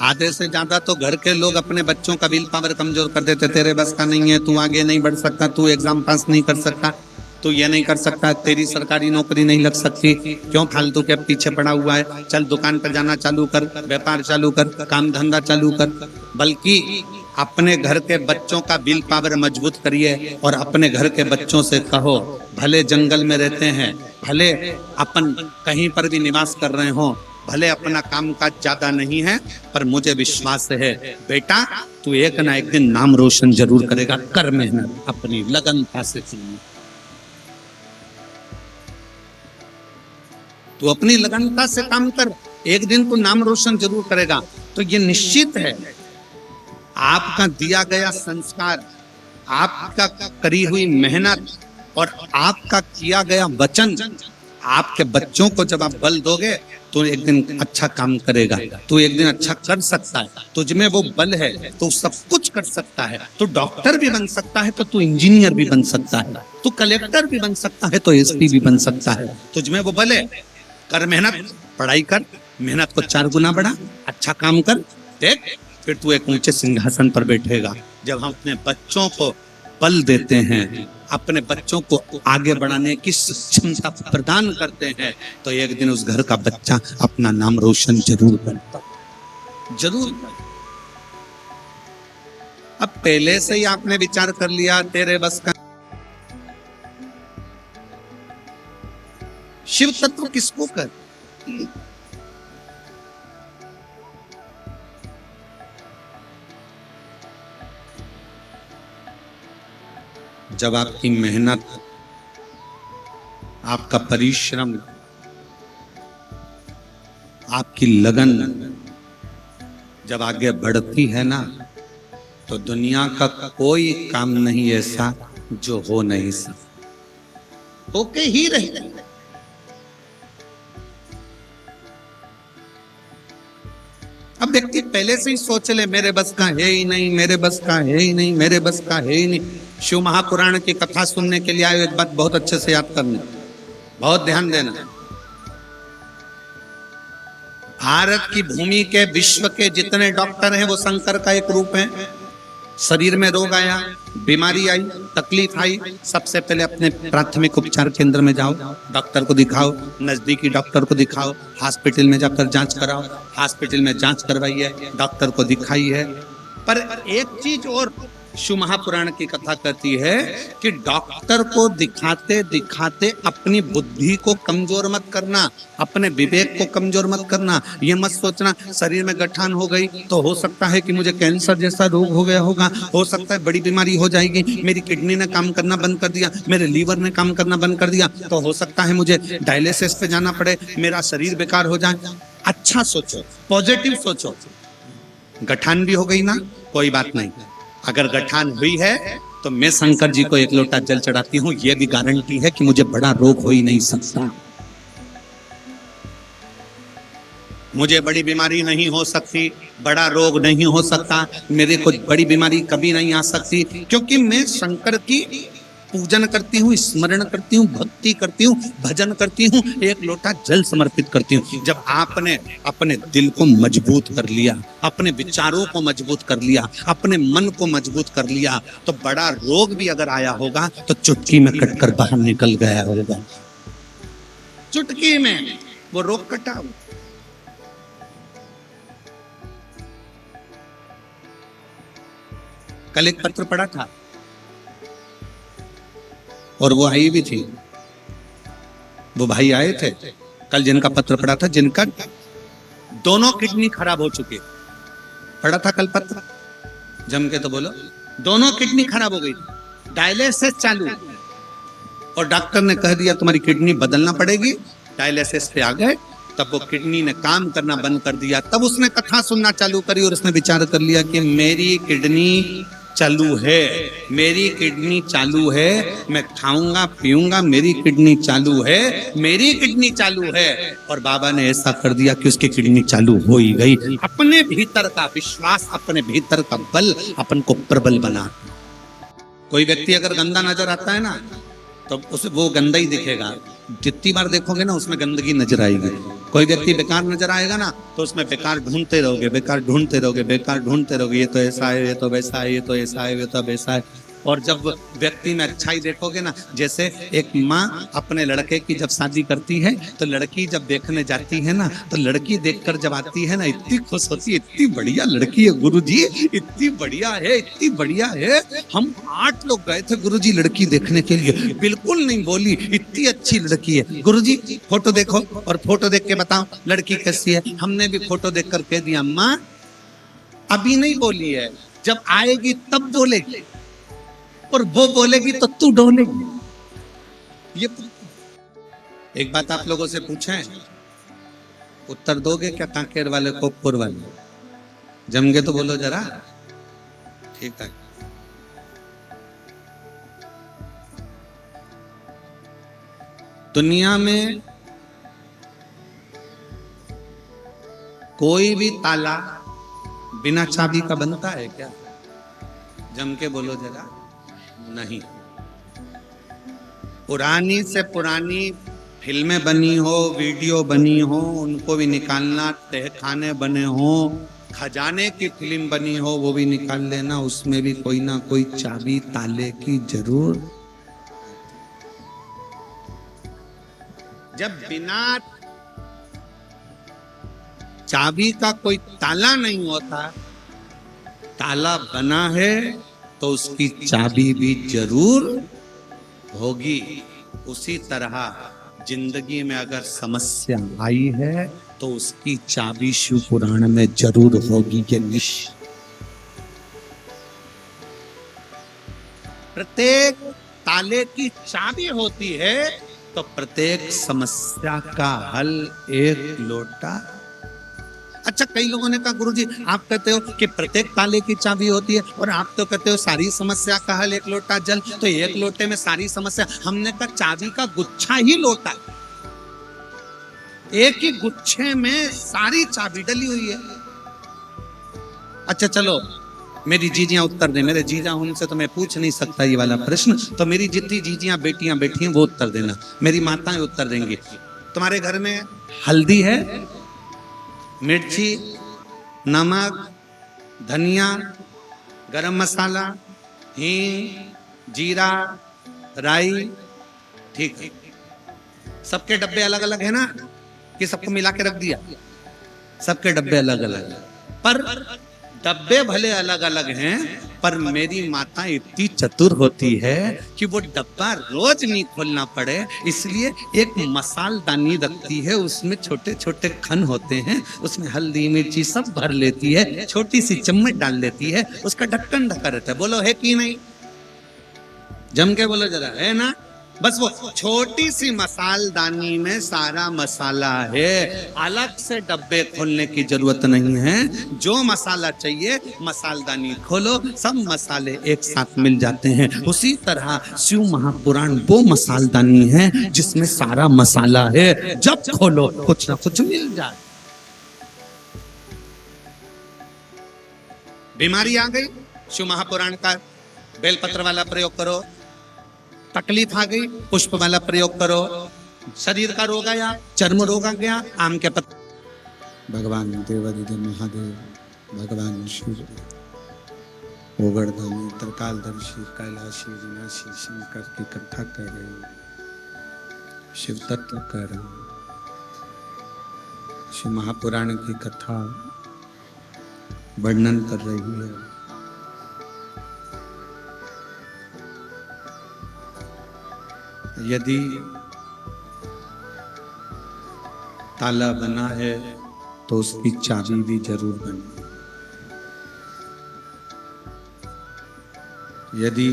आधे से ज्यादा तो घर के लोग अपने बच्चों का विल पावर कमजोर कर देते, तेरे बस का नहीं है, तू आगे नहीं बढ़ सकता, तू एग्जाम पास नहीं कर सकता, तू ये नहीं कर सकता, तेरी सरकारी नौकरी नहीं लग सकती, क्यों फालतू के पीछे पड़ा हुआ है, चल दुकान पर जाना चालू कर, व्यापार चालू कर, काम धंधा चालू कर। बल्कि अपने घर के बच्चों का विल पावर मजबूत करिए और अपने घर के बच्चों से कहो, भले जंगल में रहते हैं, भले अपन कहीं पर भी निवास कर रहे हो, भले अपना काम काज ज्यादा नहीं है, पर मुझे विश्वास है बेटा, तू एक ना एक दिन नाम रोशन जरूर करेगा, कर मेहनत अपनी लगनता से, तू अपनी लगनता से काम कर, एक दिन तू नाम रोशन जरूर करेगा। तो ये निश्चित है, आपका दिया गया संस्कार, आपका करी हुई मेहनत और आपका किया गया वचन, आपके बच्चों को जब आप बल दोगे तो एक दिन अच्छा काम करेगा, तो एक दिन अच्छा कर सकता है, तुझमें वो बल है तो सब कुछ कर सकता है, तो डॉक्टर भी बन सकता है, तो तू इंजीनियर भी बन सकता है, तू कलेक्टर भी बन सकता है, तो एसपी भी बन सकता है, तुझमें वो बल है। कर मेहनत, पढ़ाई कर, मेहनत को 4 गुना बढ़ा, अच्छा काम कर, देख फिर तू एक ऊंचे सिंहासन पर बैठेगा। जब हम अपने बच्चों को बल देते हैं, अपने बच्चों को आगे बढ़ाने की क्षमता प्रदान करते हैं, तो एक दिन उस घर का बच्चा अपना नाम रोशन जरूर करता, जरूर। अब पहले से ही आपने विचार कर लिया तेरे बस का। शिव तत्व किसको कर? जब आपकी मेहनत, आपका परिश्रम, आपकी लगन जब आगे बढ़ती है ना, तो दुनिया का कोई काम नहीं ऐसा जो हो नहीं सकता, होके ही रहेगा। अब व्यक्ति पहले से ही सोच ले मेरे बस का है ही नहीं, मेरे बस का है ही नहीं, मेरे बस का है ही नहीं। शिव महापुराण की कथा सुनने के लिए आए, एक बात बहुत अच्छे से याद करना, बहुत ध्यान देना। भारत की भूमि के, विश्व के जितने डॉक्टर हैं वो शंकर का एक रूप है। शरीर में रोग आया, बीमारी आई, तकलीफ आई, सबसे पहले अपने प्राथमिक उपचार केंद्र में जाओ, डॉक्टर को दिखाओ, नजदीकी डॉक्टर को दिखाओ, हॉस्पिटल में जाकर जांच कराओ, हॉस्पिटल में जांच करवाई है, डॉक्टर को दिखाई है। पर एक चीज और शिव महापुराण की कथा कहती है कि डॉक्टर को दिखाते दिखाते अपनी बुद्धि को कमजोर मत करना, अपने विवेक को कमजोर मत करना। ये मत सोचना शरीर में गठान हो गई तो हो सकता है कि मुझे कैंसर जैसा रोग हो गया होगा, हो सकता है बड़ी बीमारी हो जाएगी, मेरी किडनी ने काम करना बंद कर दिया, मेरे लीवर ने काम करना बंद कर दिया, तो हो सकता है मुझे डायलिसिस पे जाना पड़े, मेरा शरीर बेकार हो जाए। अच्छा सोचो, पॉजिटिव सोचो। गठान भी हो गई ना, कोई बात नहीं, अगर गठान हुई है तो मैं शंकर जी को एक लोटा जल चढ़ाती हूं, यह भी गारंटी है कि मुझे बड़ा रोग हो ही नहीं सकता, मुझे बड़ी बीमारी नहीं हो सकती, बड़ा रोग नहीं हो सकता, मेरे को बड़ी बीमारी कभी नहीं आ सकती, क्योंकि मैं शंकर की पूजन करती हूँ, स्मरण करती हूँ, भक्ति करती हूँ, भजन करती हूँ, एक लोटा जल समर्पित करती हूँ। जब आपने अपने दिल को मजबूत कर लिया, अपने विचारों को मजबूत कर लिया, अपने मन को मजबूत कर लिया, तो बड़ा रोग भी अगर आया होगा तो चुटकी में कटकर बाहर निकल गया होगा, चुटकी में वो रोग कटा। कल एक पत्र पढ़ा था और वो आई भी थी, वो भाई आए थे कल जिनका पत्र पढ़ा था, जिनका दोनों किडनी खराब हो चुकी, पढ़ा था कल पत्र, जम के तो बोलो, दोनों किडनी खराब हो गई, डायलिसिस चालू, और डॉक्टर ने कह दिया तुम्हारी किडनी बदलना पड़ेगी, डायलिसिस पे आ गए, तब वो किडनी ने काम करना बंद कर दिया। तब उसने कथा सुनना चालू करी और उसने विचार कर लिया कि मेरी किडनी चालू है, मेरी किडनी चालू है, मैं खाऊंगा पीऊंगा, मेरी किडनी चालू है, मेरी किडनी चालू है। और बाबा ने ऐसा कर दिया कि उसकी किडनी चालू हो ही गई। अपने भीतर का विश्वास, अपने भीतर का बल अपन को प्रबल बना। कोई व्यक्ति अगर गंदा नजर आता है ना, तो उसे वो गंदा ही दिखेगा, जितनी बार देखोगे ना उसमें गंदगी नजर आएगी। कोई व्यक्ति बेकार नजर आएगा ना, तो उसमें बेकार ढूंढते रहोगे, बेकार ढूंढते रहोगे, बेकार ढूंढते रहोगे, ये तो ऐसा है, ये तो वैसा है, ये तो ऐसा है, ये तो वैसा है। और जब व्यक्ति में अच्छाई देखोगे ना, जैसे एक माँ अपने लड़के की जब शादी करती है तो लड़की जब देखने जाती है ना, तो लड़की देखकर जब आती है ना, इतनी खुश होती है, इतनी बढ़िया लड़की है गुरुजी, इतनी बढ़िया है, इतनी बढ़िया है। हम 8 लोग गए थे गुरुजी लड़की देखने के लिए, बिल्कुल नहीं बोली, इतनी अच्छी लड़की है। गुरुजी फोटो देखो और फोटो देख के बताओ लड़की कैसी है। हमने भी फोटो देख कर कह दिया माँ अभी नहीं बोली है, जब आएगी तब बोलेगी, और वो बोलेगी तो तू डोलेगी। ये एक बात आप लोगों से पूछें, उत्तर दोगे क्या कांकेर वाले कोपपुर वाले? जम के तो बोलो जरा, ठीक है। दुनिया में कोई भी ताला बिना चाबी का बनता है क्या? जम के बोलो जरा, नहीं। पुरानी से पुरानी फिल्में बनी हो, वीडियो बनी हो, उनको भी निकालना, तहखाने बने हो, खजाने की फिल्म बनी हो, वो भी निकाल लेना, उसमें भी कोई ना कोई चाबी ताले की जरूर। जब बिना चाबी का कोई ताला नहीं होता, ताला बना है तो उसकी चाबी भी जरूर होगी। उसी तरह जिंदगी में अगर समस्या आई है तो उसकी चाबी शिव पुराण में जरूर होगी। ये निश्चित। प्रत्येक ताले की चाबी होती है तो प्रत्येक समस्या का हल एक लोटा। अच्छा, कई लोगों ने कहा गुरुजी आप कहते हो कि प्रत्येक ताले की चाबी होती है और आप तो कहते हो सारी समस्या का हल एक लोटा जल, तो एक लोटे में सारी समस्या। हमने कहा चाबी का गुच्छा ही लोटा, एक ही गुच्छे में सारी चाबी डली हुई है। अच्छा चलो, मेरी जीजियां उत्तर दे, मेरे जीजा उनसे तो मैं पूछ नहीं सकता ये वाला प्रश्न, तो मेरी जितनी जीजियां बेटियां बैठी हैं वो उत्तर देना, मेरी माताएं उत्तर देंगी। तुम्हारे घर में हल्दी है, मिर्ची, नमक, धनिया, गरम मसाला, हींग, जीरा, राई, ठीक है। सबके डब्बे अलग अलग है ना, कि सबको मिला के रख दिया? सबके डब्बे अलग अलग, पर डब्बे भले अलग अलग हैं, पर मेरी माता इतनी चतुर होती है कि वो डब्बा रोज नहीं खोलना पड़े, इसलिए एक मसालदानी रखती है, उसमें छोटे छोटे खन होते हैं, उसमें हल्दी मिर्ची सब भर लेती है, छोटी सी चम्मच डाल लेती है, उसका ढक्कन ढका रहता है। बोलो है कि नहीं? जम के बोलो जरा, है ना? बस वो छोटी सी मसालदानी में सारा मसाला है, अलग से डब्बे खोलने की जरूरत नहीं है। जो मसाला चाहिए मसालदानी खोलो, सब मसाले एक साथ मिल जाते हैं। उसी तरह शिव महापुराण वो मसालदानी है जिसमें सारा मसाला है, जब खोलो कुछ ना कुछ मिल जाए। बीमारी आ गई, शिव महापुराण का बेलपत्र वाला प्रयोग करो। तकलीफ आ गई, पुष्प वाला प्रयोग करो। शरीर का रोग आया, चर्म रोग आ गया, आम के पत्ते। भगवान देवादिदेव महादेव, भगवान शिव, ओगड़दानी, त्रिकालदर्शी, कैलाशी, विनाशी शंकर की कथा कर रहे हैं, शिव तत्व कर रहे हैं। शिव महापुराण की कथा वर्णन कर रही है। यदि ताला बना है तो उसकी चाबी भी जरूर बनी। यदि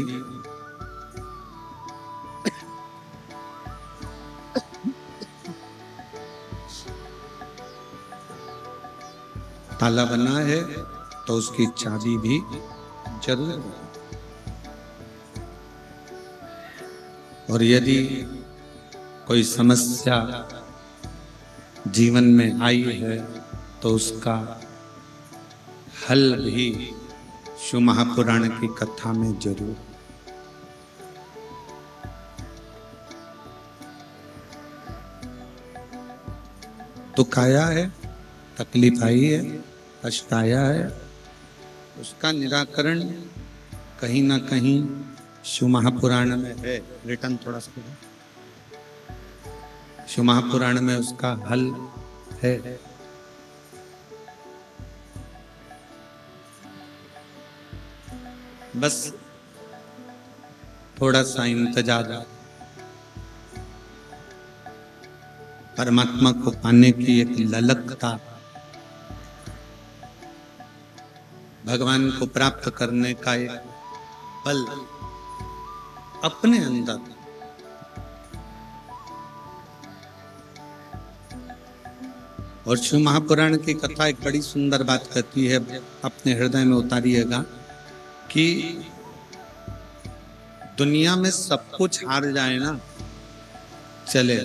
ताला बना है तो उसकी चाबी भी जरूर बनी। और यदि कोई समस्या जीवन में आई है तो उसका हल भी शिव महापुराण की कथा में जरूर। दुख आया है, तकलीफ आई है, कष्ट आया है, उसका निराकरण कहीं ना कहीं शिव महापुराण में है। रिटर्न थोड़ा सा, शिव महापुराण में उसका हल है। बस थोड़ा सा इंतजार, परमात्मा को पाने की एक ललकता, भगवान को प्राप्त करने का एक बल अपने अंदर। और शिव महापुराण की कथा एक बड़ी सुंदर बात कहती है, अपने हृदय में उतारिएगा कि दुनिया में सब कुछ हार जाए ना चले।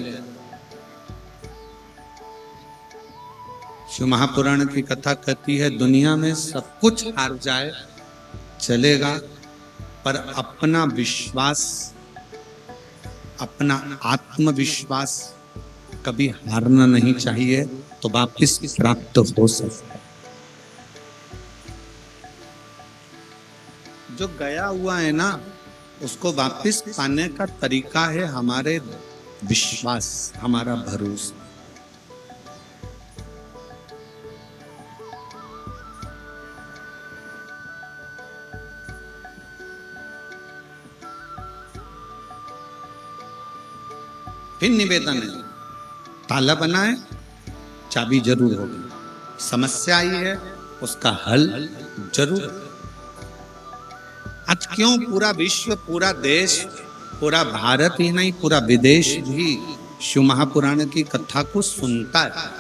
शिव महापुराण की कथा कहती है दुनिया में सब कुछ हार जाए चलेगा, पर अपना विश्वास, अपना आत्मविश्वास कभी हारना नहीं चाहिए, तो वापिस प्राप्त हो सकता है। जो गया हुआ है ना, उसको वापिस पाने का तरीका है हमारे विश्वास, हमारा भरोसा। फिर निवेदन है, ताला बना है, चाबी जरूर होगी। समस्या आई है, उसका हल जरूर। आज क्यों पूरा विश्व, पूरा देश पूरा भारत ही नहीं, पूरा विदेश भी शिव महापुराण की कथा को सुनता है।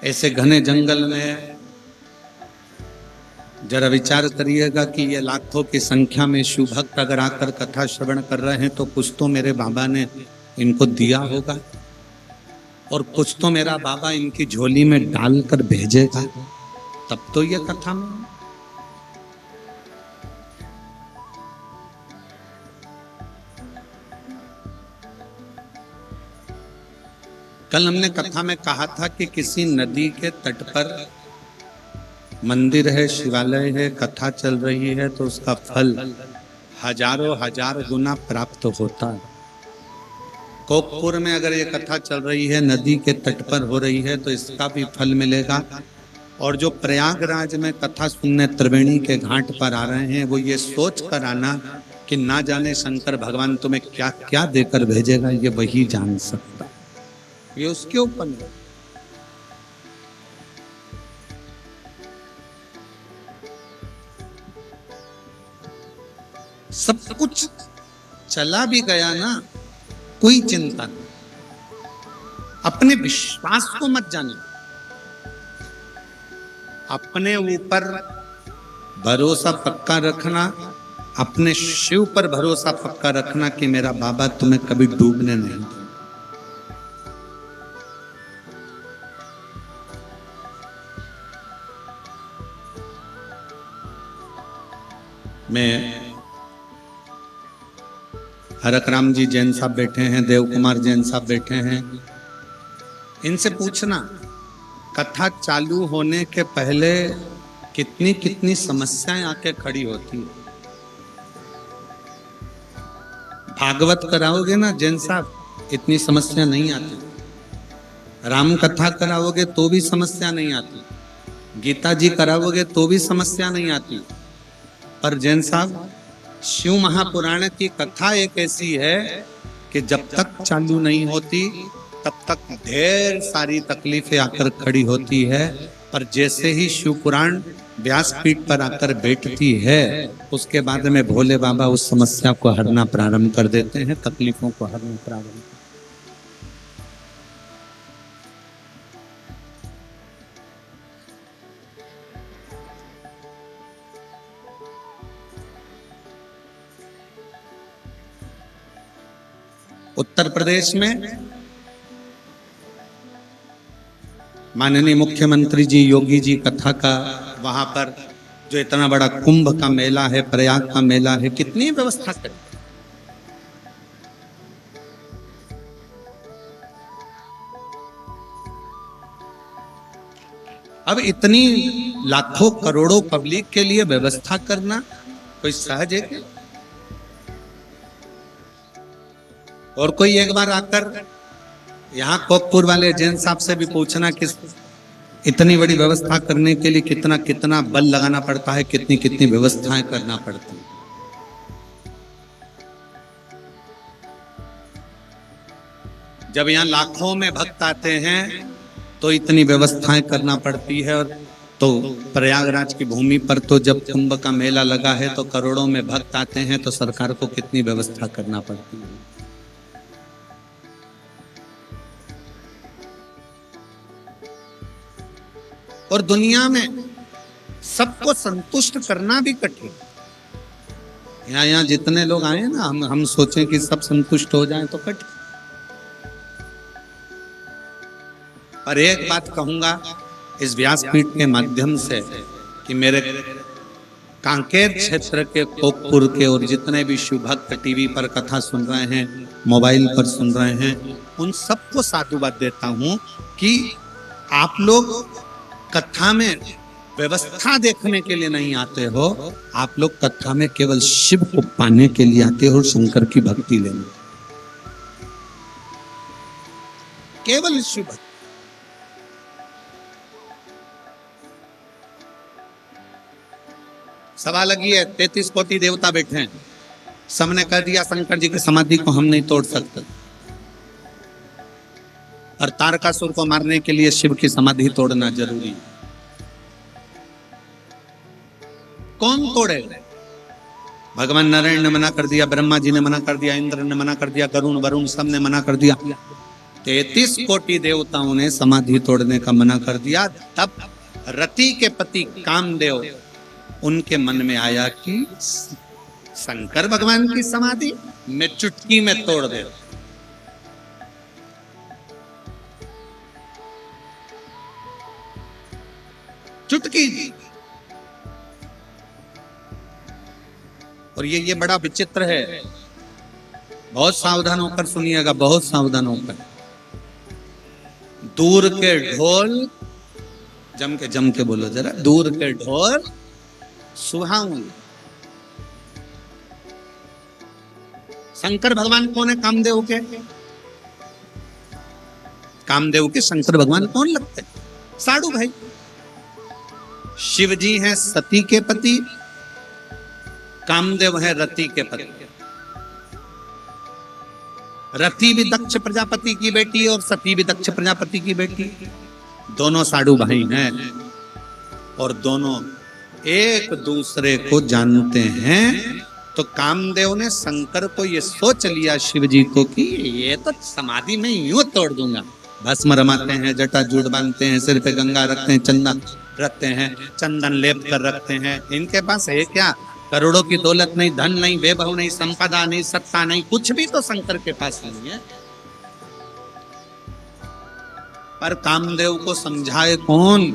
ऐसे घने जंगल में जरा विचार करिएगा कि ये लाखों की संख्या में शिव भक्त अगर आकर कथा श्रवण कर रहे हैं तो कुछ तो मेरे बाबा ने इनको दिया होगा और कुछ तो मेरा बाबा इनकी झोली में डालकर भेजेगा, तब तो ये कथा में। कल हमने कथा में कहा था कि किसी नदी के तट पर मंदिर है, शिवालय है, कथा चल रही है तो उसका फल हजारों हजार गुना प्राप्त होता है। कोकपुर में अगर ये कथा चल रही है, नदी के तट पर हो रही है, तो इसका भी फल मिलेगा। और जो प्रयागराज में कथा सुनने त्रिवेणी के घाट पर आ रहे हैं, वो ये सोच कर आना कि ना जाने शंकर भगवान तुम्हें क्या क्या देकर भेजेगा, ये वही जान सकता, ये उसके ऊपर है। सब कुछ चला भी गया ना, कोई चिंता नहीं, अपने विश्वास को मत जाने, अपने ऊपर भरोसा पक्का रखना, अपने शिव पर भरोसा पक्का रखना कि मेरा बाबा तुम्हें कभी डूबने नहीं देगा। मैं हरक राम जी जैन साहब बैठे हैं, देव कुमार जैन साहब बैठे हैं, इनसे पूछना कथा चालू होने के पहले कितनी कितनी समस्याएं आके खड़ी होती है। भागवत कराओगे ना जैन साहब, इतनी समस्या नहीं आती। राम कथा कराओगे तो भी समस्या नहीं आती, गीता जी कराओगे तो भी समस्या नहीं आती। पर जैन साहब, शिव महापुराण की कथा एक ऐसी है कि जब तक चालू नहीं होती तब तक ढेर सारी तकलीफें आकर खड़ी होती है, पर जैसे ही शिव पुराण व्यासपीठ पर आकर बैठती है, उसके बाद में भोले बाबा उस समस्या को हरना प्रारंभ कर देते हैं, तकलीफों को हरना प्रारंभ। उत्तर प्रदेश में माननीय मुख्यमंत्री जी योगी जी कथा का वहां पर जो इतना बड़ा कुंभ का मेला है, प्रयाग का मेला है, कितनी व्यवस्था करी। अब इतनी लाखों करोड़ों पब्लिक के लिए व्यवस्था करना कोई सहज है क्या? और कोई एक बार आकर यहाँ कोकपुर वाले जैन साहब से भी पूछना कि इतनी बड़ी व्यवस्था करने के लिए कितना कितना बल लगाना पड़ता है, कितनी कितनी व्यवस्थाएं करना पड़ती है। जब यहाँ लाखों में भक्त आते हैं तो इतनी व्यवस्थाएं करना पड़ती है। और तो प्रयागराज की भूमि पर तो जब कुंभ का मेला लगा है तो करोड़ों में भक्त आते हैं, तो सरकार को कितनी व्यवस्था करना पड़ती है। और दुनिया में सबको संतुष्ट करना भी कठिन। यहाँ जितने लोग आए ना, हम सोचें कि सब संतुष्ट हो जाएं तो कठिन। और एक बात कहूंगा इस व्यासपीठ के माध्यम से कि मेरे कांकेर क्षेत्र के कोकपुर के और जितने भी शिव भक्त टीवी पर कथा सुन रहे हैं, मोबाइल पर सुन रहे हैं, उन सबको साधुवाद देता हूं कि आप लोग कथा में व्यवस्था देखने के लिए नहीं आते हो, आप लोग कथा में केवल शिव को पाने के लिए आते हो और शंकर की भक्ति लेने, केवल शिव भक्ति। सभा लगी है, 33 कोटि देवता बैठे हैं, सबने कह दिया शंकर जी की समाधि को हम नहीं तोड़ सकते। और तारकासुर को मारने के लिए शिव की समाधि तोड़ना जरूरी है। कौन तोड़े? भगवान नारायण ने मना कर दिया, ब्रह्मा जी ने मना कर दिया, इंद्र ने मना कर दिया, गरुण वरुण सब ने मना कर दिया। 33 कोटि देवताओं ने समाधि तोड़ने का मना कर दिया। तब रति के पति कामदेव, उनके मन में आया कि शंकर भगवान की समाधि मैं चुटकी में तोड़ दे। चुटकी। और ये बड़ा विचित्र है, बहुत सावधान होकर सुनिएगा, बहुत सावधान होकर। दूर के ढोल, जम के बोलो जरा, दूर के ढोल सुहावन। शंकर भगवान कौन है? कामदेव के। कामदेव के शंकर भगवान कौन लगते हैं? साधु भाई। शिव जी हैं सती के पति, कामदेव है रति के पति। रति भी दक्ष प्रजापति की बेटी और सती भी दक्ष प्रजापति की बेटी। दोनों साधु भाई हैं और दोनों एक दूसरे को जानते हैं। तो कामदेव ने शंकर को ये सोच लिया, शिव जी को, कि ये तो समाधि में यूं तोड़ दूंगा। भस्म रमाते हैं, जटा जूट बांधते हैं, सिर पे गंगा रखते हैं, चंदन रखते हैं, चंदन लेप कर रखते हैं। इनके पास है क्या? करोड़ों की दौलत नहीं, धन नहीं, वैभव नहीं, संपदा नहीं, सत्ता नहीं, कुछ भी तो शंकर के पास नहीं है। पर कामदेव को समझाए कौन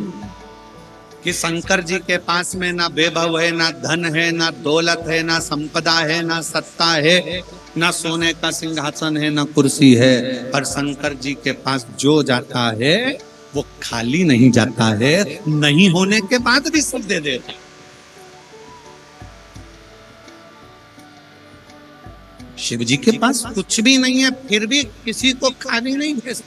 कि शंकर जी के पास में ना वैभव है, ना धन है, ना दौलत है, ना संपदा है, ना सत्ता है, ना सोने का सिंहासन है, ना कुर्सी है। पर शंकर जी के पास जो जाता है वो खाली नहीं जाता है, नहीं होने के बाद भी सब दे देता। शिव जी के पास कुछ भी नहीं है, फिर भी किसी को खाली नहीं भेज।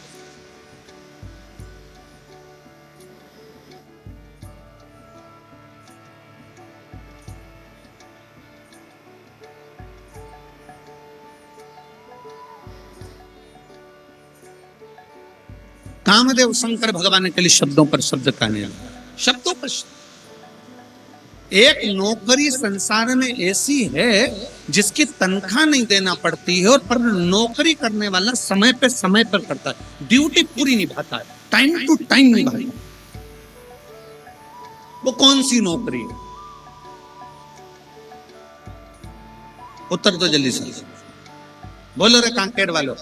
कामदेव शंकर भगवान के लिए शब्दों पर शब्द कहने लगा, शब्दों पर शब्द। एक नौकरी संसार में ऐसी है जिसकी तनख्वाह नहीं देना पड़ती है, और पर नौकरी करने वाला समय पर करता है, ड्यूटी पूरी निभाता है, टाइम टू टाइम निभाता है। वो कौन सी नौकरी है? उत्तर दो जल्दी से, बोलो रे कांकेर वालों।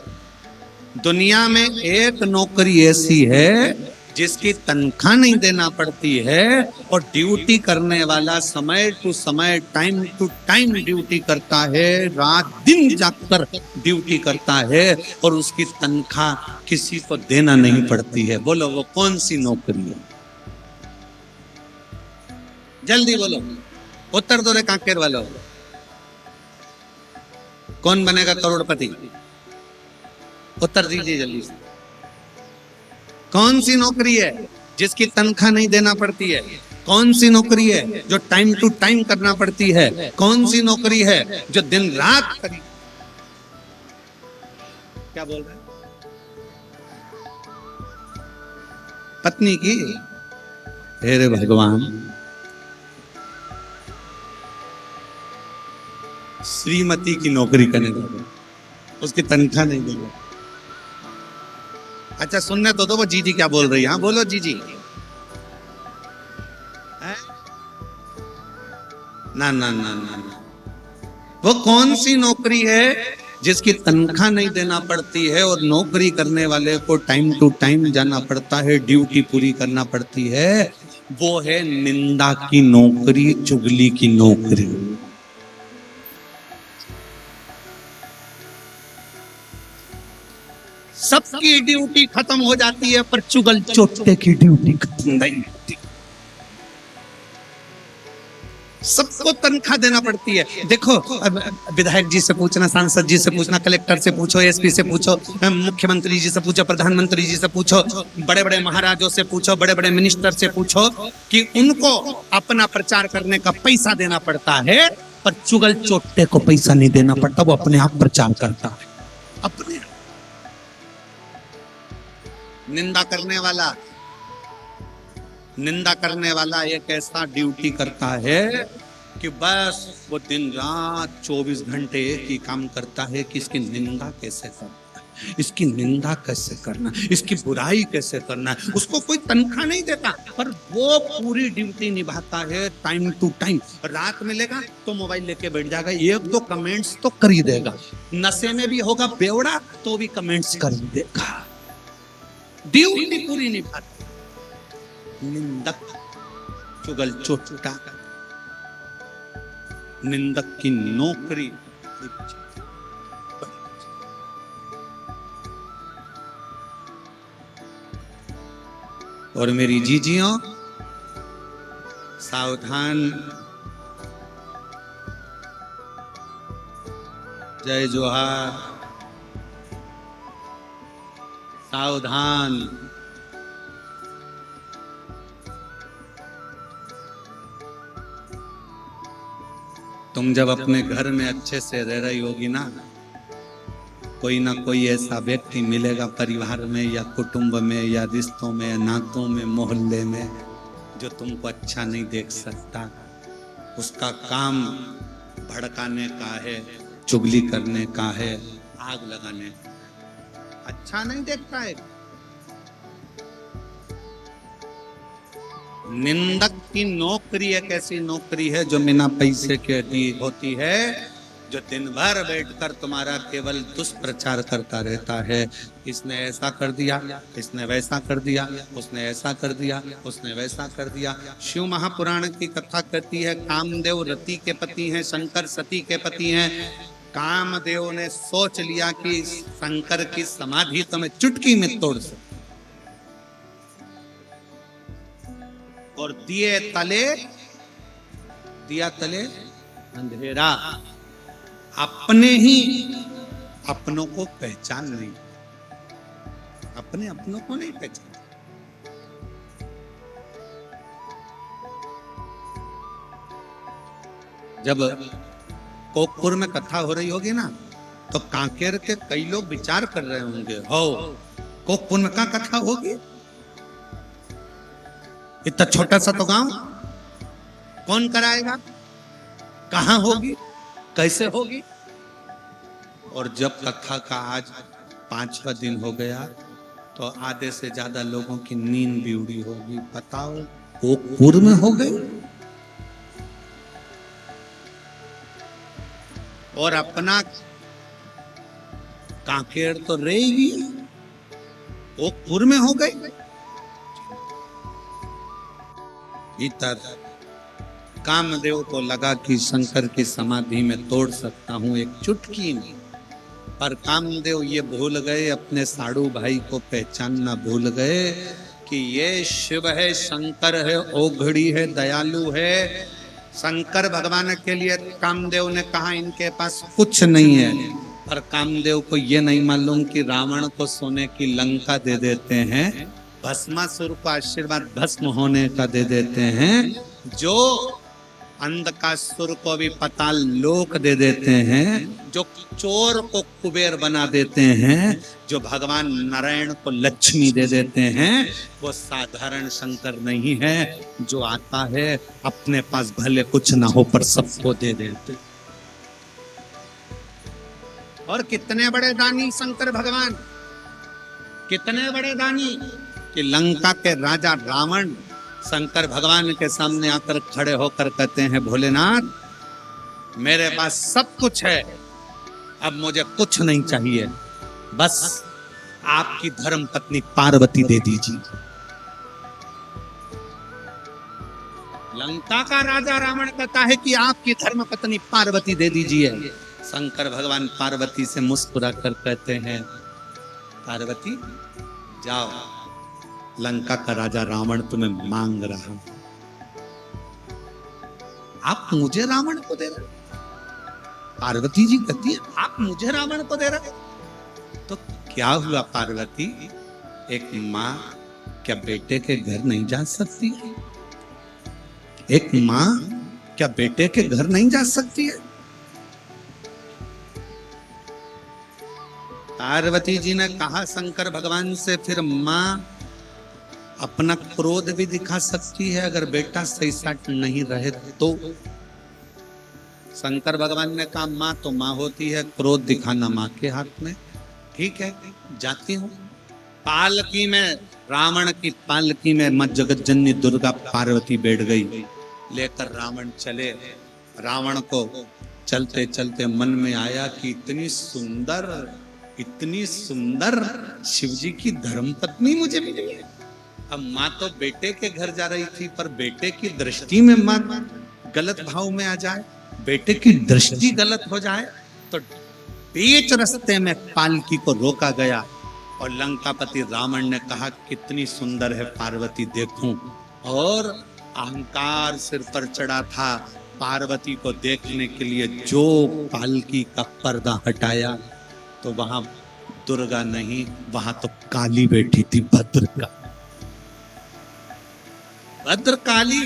दुनिया में एक नौकरी ऐसी है जिसकी तनख्वाह नहीं देना पड़ती है, और ड्यूटी करने वाला समय टू समय, टाइम टू टाइम ड्यूटी करता है, रात दिन जागकर ड्यूटी करता है, और उसकी तनख्वाह किसी को देना नहीं पड़ती है। बोलो वो कौन सी नौकरी है? जल्दी बोलो, उत्तर दो रे कांकेर वालों। कौन बनेगा करोड़पति? उत्तर दीजिए जल्दी से। कौन सी नौकरी है जिसकी तनख्वाह नहीं देना पड़ती है? कौन सी नौकरी है जो टाइम टू टाइम करना पड़ती है? कौन सी नौकरी है जो दिन रात करी? क्या बोल रहे हैं? पत्नी की। हे भगवान, श्रीमती की नौकरी करने दो, उसकी तनख्वाह नहीं देगा। अच्छा सुनने तो दो, वो जीजी क्या बोल रही है? हाँ बोलो जीजी। ना ना ना ना ना, वो कौन सी नौकरी है जिसकी तनख्वाह नहीं देना पड़ती है, और नौकरी करने वाले को टाइम टू टाइम जाना पड़ता है, ड्यूटी पूरी करना पड़ती है? वो है निंदा की नौकरी, चुगली की नौकरी। सबकी ड्यूटी खत्म हो जाती है, पर चुगल चोटे की ड्यूटी खत्म नहीं होती। सबको तनख्वाह देना पड़ती है। देखो, विधायक जी से पूछना, सांसद जी से पूछना, कलेक्टर से पूछो, एसपी से पूछो, मुख्यमंत्री जी से पूछो, प्रधानमंत्री जी से पूछो, बड़े बड़े महाराजों से पूछो, बड़े बड़े मिनिस्टर से पूछो कि उनको अपना प्रचार करने का पैसा देना पड़ता है, पर चुगल चोटे को पैसा नहीं देना पड़ता, वो अपने आप प्रचार करता है, अपने। निंदा करने वाला, निंदा करने वाला एक ऐसा ड्यूटी करता है कि बस वो दिन रात 24 घंटे एक ही काम करता है कि इसकी निंदा कैसे करना है, इसकी निंदा कैसे करना है, इसकी बुराई कैसे करना है। उसको कोई तनख्वाह नहीं देता, पर वो पूरी ड्यूटी निभाता है टाइम टू टाइम। रात मिलेगा तो मोबाइल लेके बैठ जाएगा, एक दो कमेंट्स तो कर ही देगा। नशे में भी होगा बेवड़ा तो भी कमेंट्स कर ही देगा, ड्यूटी पूरी निभाता। निंदक, चुगल चोटा, निंदक की नौकरी। और मेरी जीजियों सावधान, जय जोहार, सावधान। तुम जब अपने घर में अच्छे से रह रही होगी ना, कोई ना कोई ऐसा व्यक्ति मिलेगा परिवार में या कुटुंब में या रिश्तों में, नातों में, मोहल्ले में, जो तुमको अच्छा नहीं देख सकता। उसका काम भड़काने का है, चुगली करने का है, आग लगाने का, अच्छा नहीं देखता है। निंदक की नौकरी एक ऐसी नौकरी है जो बिना पैसे के दी होती है, जो दिन भर बैठकर तुम्हारा केवल दुष्प्रचार करता रहता है। इसने ऐसा कर दिया, इसने वैसा कर दिया, उसने ऐसा कर दिया, उसने वैसा कर दिया। शिव महापुराण की कथा कहती है, कामदेव रति के पति हैं, शंकर सती के पति हैं। कामदेव ने सोच लिया कि शंकर की समाधि तो मैं चुटकी में तोड़ सकता, और दिए तले, दिया तले अंधेरा। अपने ही अपनों को पहचान नहीं, अपने अपनों को नहीं पहचान। जब कोकपुर में कथा हो रही होगी ना, तो कांकेर के कई लोग विचार कर रहे होंगे, हो कोकपुर में कहाँ कथा होगी, इतना छोटा सा तो गांव, कौन कराएगा, कहां होगी, कैसे होगी। और जब कथा का आज 5वां दिन हो गया, तो आधे से ज्यादा लोगों की नींद भी उड़ी होगी। बताओ, कोकपुर में हो गई, और अपना कांकेर तो रहेगी, कोकपुर में हो गई। इतर कामदेव को लगा कि शंकर की समाधि में तोड़ सकता हूं एक चुटकी में, पर कामदेव ये भूल गए, अपने साड़ू भाई को पहचानना भूल गए कि ये शिव है, शंकर है, ओघड़ी है, दयालु है। शंकर भगवान के लिए कामदेव ने कहा इनके पास कुछ नहीं है, पर कामदेव को ये नहीं मालूम कि रावण को सोने की लंका दे देते हैं, भस्मासुर को आशीर्वाद भस्म होने का दे देते हैं, जो अंधकासुर को भी पाताल लोक दे देते हैं, जो चोर को कुबेर बना देते हैं, जो भगवान नारायण को लक्ष्मी दे देते हैं, वो साधारण शंकर नहीं है, जो आता है अपने पास भले कुछ ना हो पर सबको दे देते। और कितने बड़े दानी शंकर भगवान, कितने बड़े दानी कि लंका के राजा रावण शंकर भगवान के सामने आकर खड़े होकर कहते हैं, भोलेनाथ मेरे पास सब कुछ है, अब मुझे कुछ नहीं चाहिए, बस आपकी धर्म पत्नी पार्वती दे दीजिए। लंका का राजा रावण कहता है कि आपकी धर्म पत्नी पार्वती दे दीजिए। शंकर भगवान पार्वती से मुस्कुरा कर कहते हैं, पार्वती जाओ, लंका का राजा रावण तुम्हें मांग रहा, आप मुझे रावण को दे रहे। पार्वती जी कहती है, आप मुझे रावण को दे रहे, तो क्या हुआ पार्वती, एक माँ क्या बेटे के घर नहीं जा सकती है? एक माँ क्या बेटे के घर नहीं जा सकती है? पार्वती जी ने कहा शंकर भगवान से, फिर माँ अपना क्रोध भी दिखा सकती है अगर बेटा सही साट नहीं रहे तो। शंकर भगवान ने कहा माँ तो माँ होती है, क्रोध दिखाना माँ के हाथ में। ठीक है, जाती हूँ। पालकी में, रावण की पालकी में मां जगत जननी दुर्गा पार्वती बैठ गई। लेकर रावण चले। रावण को चलते चलते मन में आया कि इतनी सुंदर शिवजी की धर्मपत्नी मुझे मिली है। अब माँ तो बेटे के घर जा रही थी, पर बेटे की दृष्टि में माँ गलत भाव में आ जाए, बेटे की दृष्टि गलत हो जाए, तो बीच रास्ते में पालकी को रोका गया और लंकापति रावण ने कहा कितनी सुंदर है पार्वती देखूं। और अहंकार सिर पर चढ़ा था। पार्वती को देखने के लिए जो पालकी का पर्दा हटाया तो वहां दुर्गा नहीं, वहां तो काली बैठी थी, भद्रकाली।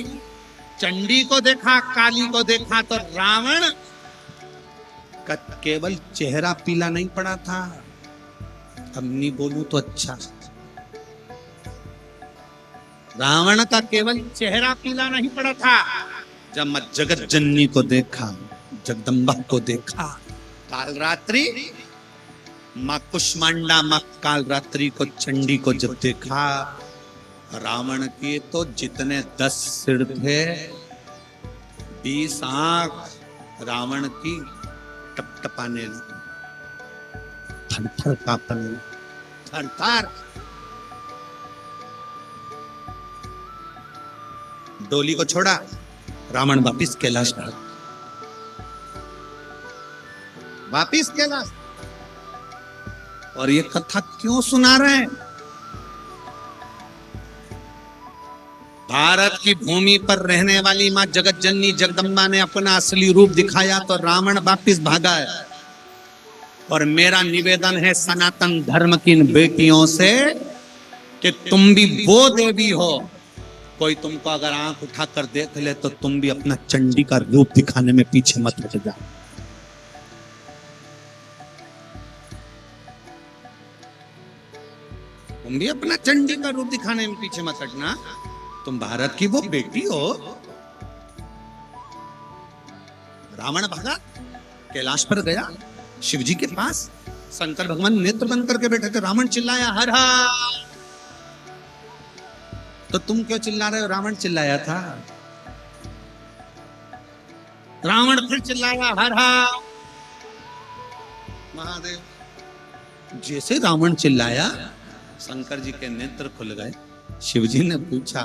चंडी को देखा, काली को देखा तो रावण का केवल चेहरा पीला नहीं पड़ा था। अब नहीं बोलूं तो अच्छा, रावण का केवल चेहरा पीला नहीं पड़ा था। जब मैं जगत जननी को देखा, जगदम्बा को देखा, काल रात्रि मां कुष्मांडा, मां काल रात्रि को, चंडी को जब देखा, रावण के तो जितने 10 सिर थे, 20 आंख रावण की टपटपाने, थर-थर कांपने, थर-थर। डोली को छोड़ा, रावण वापिस कैलाश भाग, वापिस कैलाश। और ये कथा क्यों सुना रहे हैं? भारत की भूमि पर रहने वाली मां जगत जननी जगदम्बा ने अपना असली रूप दिखाया तो रावण वापिस भागा है। और मेरा निवेदन है सनातन धर्म की इन बेटियों से कि तुम भी वो देवी हो। कोई तुमको अगर आंख उठाकर देख ले तो तुम भी अपना चंडी का रूप दिखाने में पीछे मत हट जाओ। तुम भी अपना चंडी का रूप दिखाने में पीछे मत हटना। तुम भारत की वो बेटी हो। रावण भागा, कैलाश पर गया, शिवजी के पास। शंकर भगवान नेत्र बंद करके बैठे थे। रावण चिल्लाया हर हर। तो तुम क्यों चिल्ला रहे हो? रावण चिल्लाया था। रावण फिर चिल्लाया हर हर महादेव। जैसे रावण चिल्लाया, शंकर जी के नेत्र खुल गए। शिवजी ने पूछा,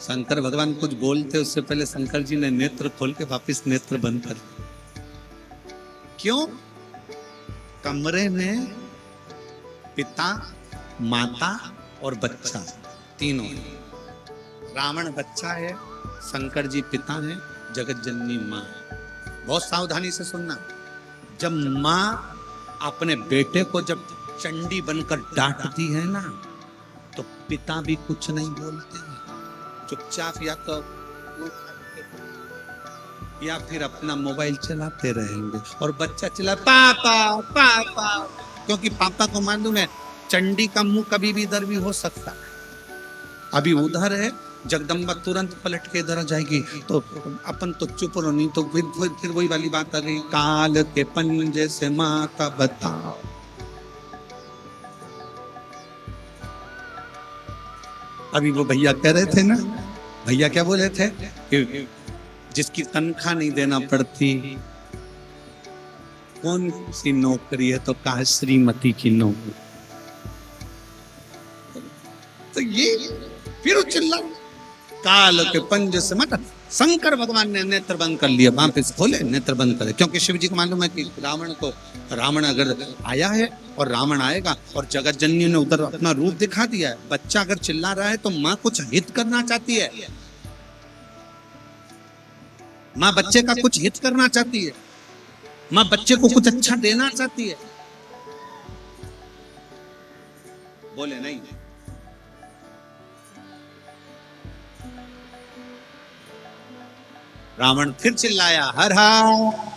शंकर भगवान कुछ बोलते उससे पहले शंकर जी ने नेत्र खोल के वापिस नेत्र बंद कर दिए। क्यों? कमरे में पिता, माता और बच्चा तीनों। रावण बच्चा है, शंकर जी पिता है, जगत जननी मां। बहुत सावधानी से सुनना। जब मां अपने बेटे को जब चंडी बनकर डांटती है ना, तो पिता भी कुछ नहीं बोलते हैं, चुपचाप या फिर अपना मोबाइल चलाते रहेंगे। और बच्चा चिल्ला पापा पापा, क्योंकि पापा को मालूम है चंडी का मुंह कभी भी इधर भी हो सकता है। अभी उधर है, जगदम्बा तुरंत पलट के इधर आ जाएगी, तो अपन तो चुप रहो, नहीं तो फिर वही वाली बात आ गई, काल के पंजे से माता बताओ। अभी वो भैया कह रहे थे ना, भैया क्या बोले थे कि जिसकी तनख्वाह नहीं देना पड़ती, कौन सी नौकरी है? तो कहा श्रीमती की नौकरी। तो ये फिर चिल्ला, काल के पंजे से मत। शंकर भगवान ने नेत्र बंद कर लिया, वापस खोले, नेत्र बंद करे, क्योंकि शिव जी को मालूम है कि रावण अगर आया है और रावण आएगा, और जगत जननी ने उधर अपना रूप दिखा दिया है। बच्चा अगर चिल्ला रहा है तो माँ कुछ हित करना चाहती है, माँ बच्चे का कुछ हित करना चाहती है, माँ बच्चे को कुछ अच्छा देना चाहती है। बोले नहीं, रावण फिर चिल्लाया, हर हर।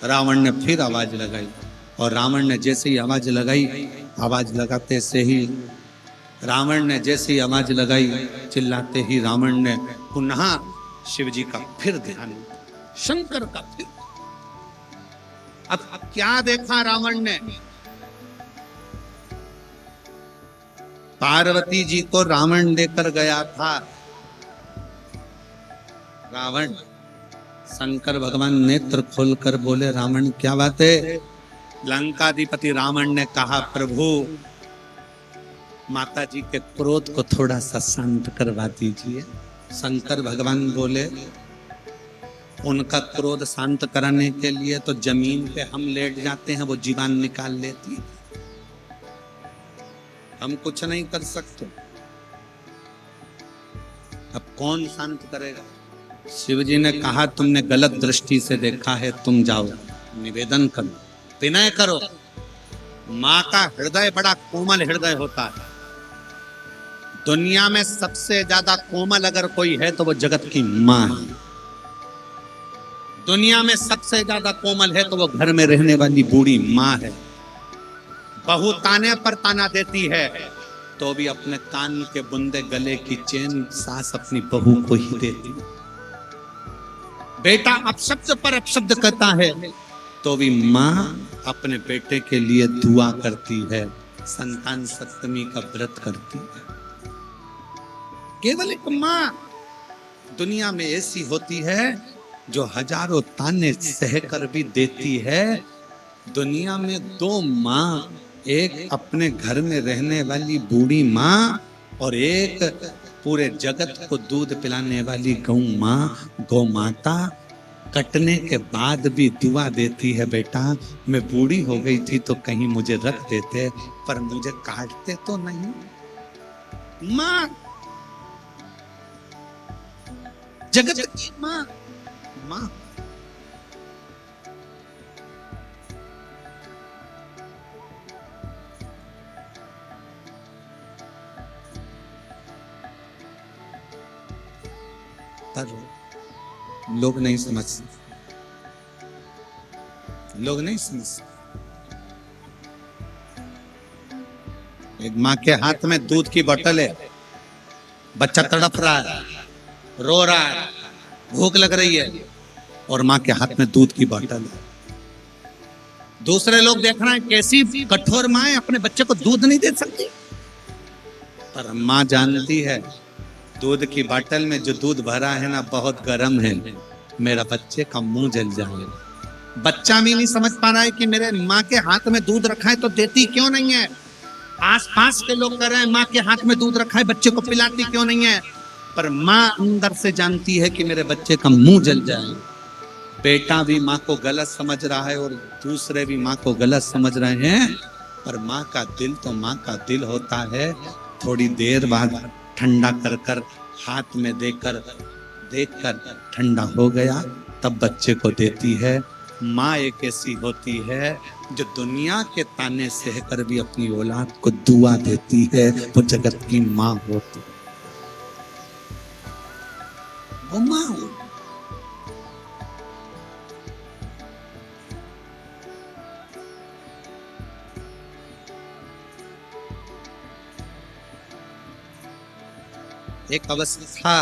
रावण ने फिर आवाज लगाई, और रावण ने जैसे ही आवाज लगाई, आवाज लगाते से ही रावण ने जैसे ही आवाज लगाई, चिल्लाते ही रावण ने पुनः शिव जी का फिर ध्यान, शंकर का फिर। अब क्या देखा रावण ने? पार्वती जी को रावण लेकर गया था। रावण, शंकर भगवान नेत्र खोलकर बोले, रावण क्या बात है? लंकाधिपति रावण ने कहा, प्रभु माता जी के क्रोध को थोड़ा सा शांत करवा दीजिए। शंकर भगवान बोले, उनका क्रोध शांत कराने के लिए तो जमीन पे हम लेट जाते हैं, वो जीवान निकाल लेती है, हम कुछ नहीं कर सकते। अब कौन शांत करेगा? शिव जी ने कहा, तुमने गलत दृष्टि से देखा है, तुम जाओ निवेदन करो, विनय करो। माँ का हृदय बड़ा कोमल हृदय होता है। दुनिया में सबसे ज्यादा कोमल अगर कोई है तो वो जगत की माँ है। दुनिया में सबसे ज्यादा कोमल है तो वो घर में रहने वाली बूढ़ी माँ है। बहू ताने पर ताना देती है तो भी अपने कान के बुंदे, गले की चेन सास अपनी बहू को ही देती। बेटा अपशब्द पर अपशब्द करता है तो भी माँ अपने बेटे के लिए दुआ करती है, संतान सप्तमी का व्रत करती है। केवल एक माँ दुनिया में ऐसी होती है जो हजारों ताने सहकर भी देती है। दुनिया में दो माँ, एक अपने घर में रहने वाली बूढ़ी माँ और एक पूरे जगत को दूध पिलाने वाली गौ माँ। गौ माता कटने के बाद भी दुआ देती है, बेटा मैं बूढ़ी हो गई थी तो कहीं मुझे रख देते, पर मुझे काटते तो नहीं। माँ, जगत की माँ, माँ। पर लोग नहीं समझते, लोग नहीं समझते। एक माँ के हाथ में दूध की बोतल है, बच्चा तड़प रहा है, रो रहा है, भूख लग रही है, और माँ के हाथ में दूध की बोतल है। दूसरे लोग देख रहे हैं कैसी कठोर माँ है, अपने बच्चे को दूध नहीं दे सकती। पर माँ जानती है दूध की बोतल में जो दूध भरा है ना बहुत गर्म है, मेरा बच्चे का मुंह जल जाएगा। बच्चा भी नहीं समझ पा रहा है कि मेरे माँ के हाथ में दूध रखा है तो देती क्यों नहीं है। आसपास के लोग कह रहे हैं माँ के हाथ में दूध रखा है, बच्चे को पिलाती क्यों नहीं है। पर माँ अंदर से जानती है कि मेरे बच्चे का मुंह जल जाए। बेटा भी माँ को गलत समझ रहा है और दूसरे भी माँ को गलत समझ रहे हैं, पर माँ का दिल तो माँ का दिल होता है। थोड़ी देर बाद ठंडा कर कर हाथ में देखकर ठंडा हो गया तब बच्चे को देती है। माँ एक ऐसी होती है जो दुनिया के ताने सहकर भी अपनी औलाद को दुआ देती है, वो जगत की माँ होती है, वो माँ हो। एक अवस्था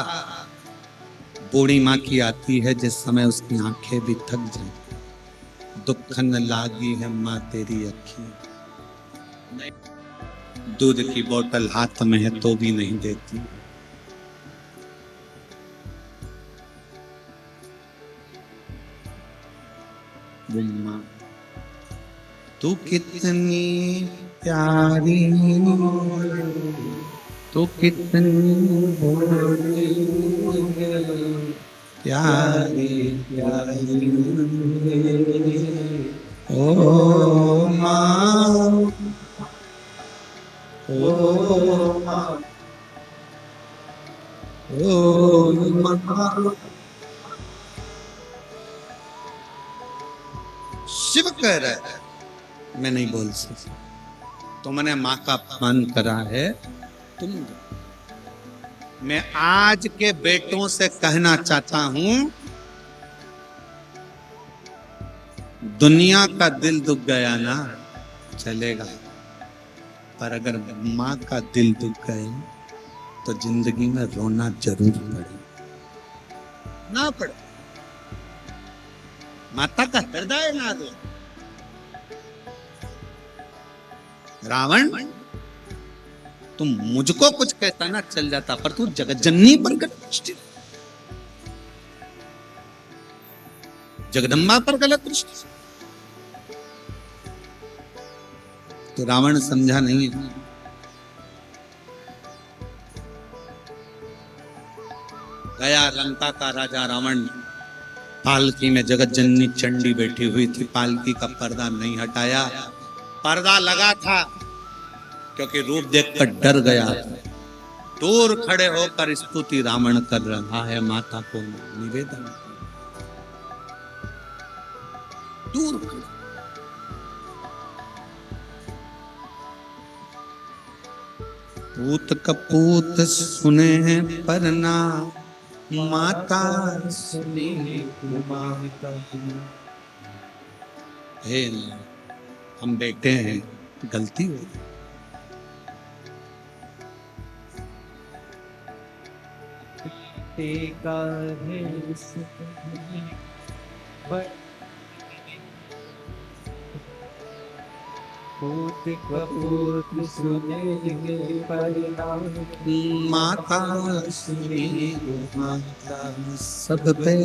बूढ़ी माँ की आती है जिस समय उसकी आंखें भी थक जाती, दुख न लागी है माँ तेरी अखी, दूध की बोतल हाथ में है तो भी नहीं देती। माँ तू कितनी प्यारी, तू कितनी प्यारी प्यारी, ओ माँ, ओ माँ, ओ माँ। शिव कह रहा है मैं नहीं बोल सकता, तुमने माँ का अपमान करा है, तुम मैं आज के बेटों से कहना चाहता हूं, दुनिया का दिल दुख गया ना चलेगा, पर अगर माँ का दिल दुख गए तो जिंदगी में रोना जरूर पड़े ना पड़े। माता का हृदय ना दो। रावण, तुम मुझको कुछ कहता ना चल जाता, पर तू जगत जननी पर गलत दृष्टि, जगदम्बा पर गलत दृष्टि। तो रावण समझा नहीं। गया लंका का राजा रावण, पालकी में जगत जननी चंडी बैठी हुई थी, पालकी का पर्दा नहीं हटाया। पर्दा लगा था क्योंकि रूप देखकर डर गया। दूर खड़े होकर स्तुति रावण कर रहा है, माता को निवेदन। दूर खड़े। पूत कपूत सुने पर ना माता सुनी माता। हे हम बेटे हैं, गलती हो गई।
पूत कपूत सुने पर
माता सुनी माता, सब पे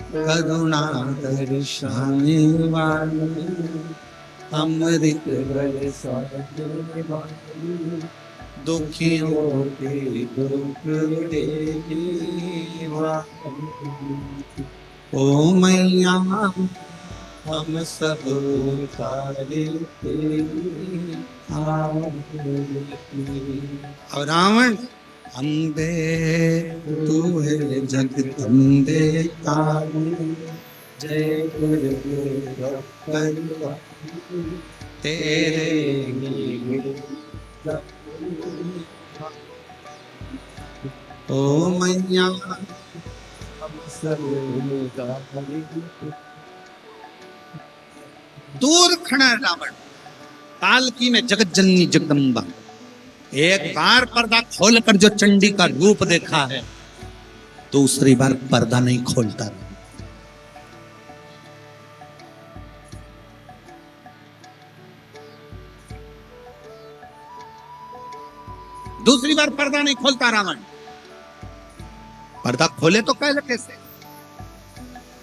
करुणा दर्शाने वाली, अमृत
बरसाने वाली,
दुखियों
के दुख देने वाली।
ओ मैया हम सब और रावण, अम्बे तू है जगदम्बे काली,
जय
तेरे ओ मैया दूर खड़ा है रावण, पालकी में जगत जननी जगदम्बा। एक बार पर्दा खोलकर जो चंडी का रूप देखा है, दूसरी बार पर्दा नहीं खोलता। दूसरी बार पर्दा नहीं खोलता रावण। पर्दा खोले तो कैसे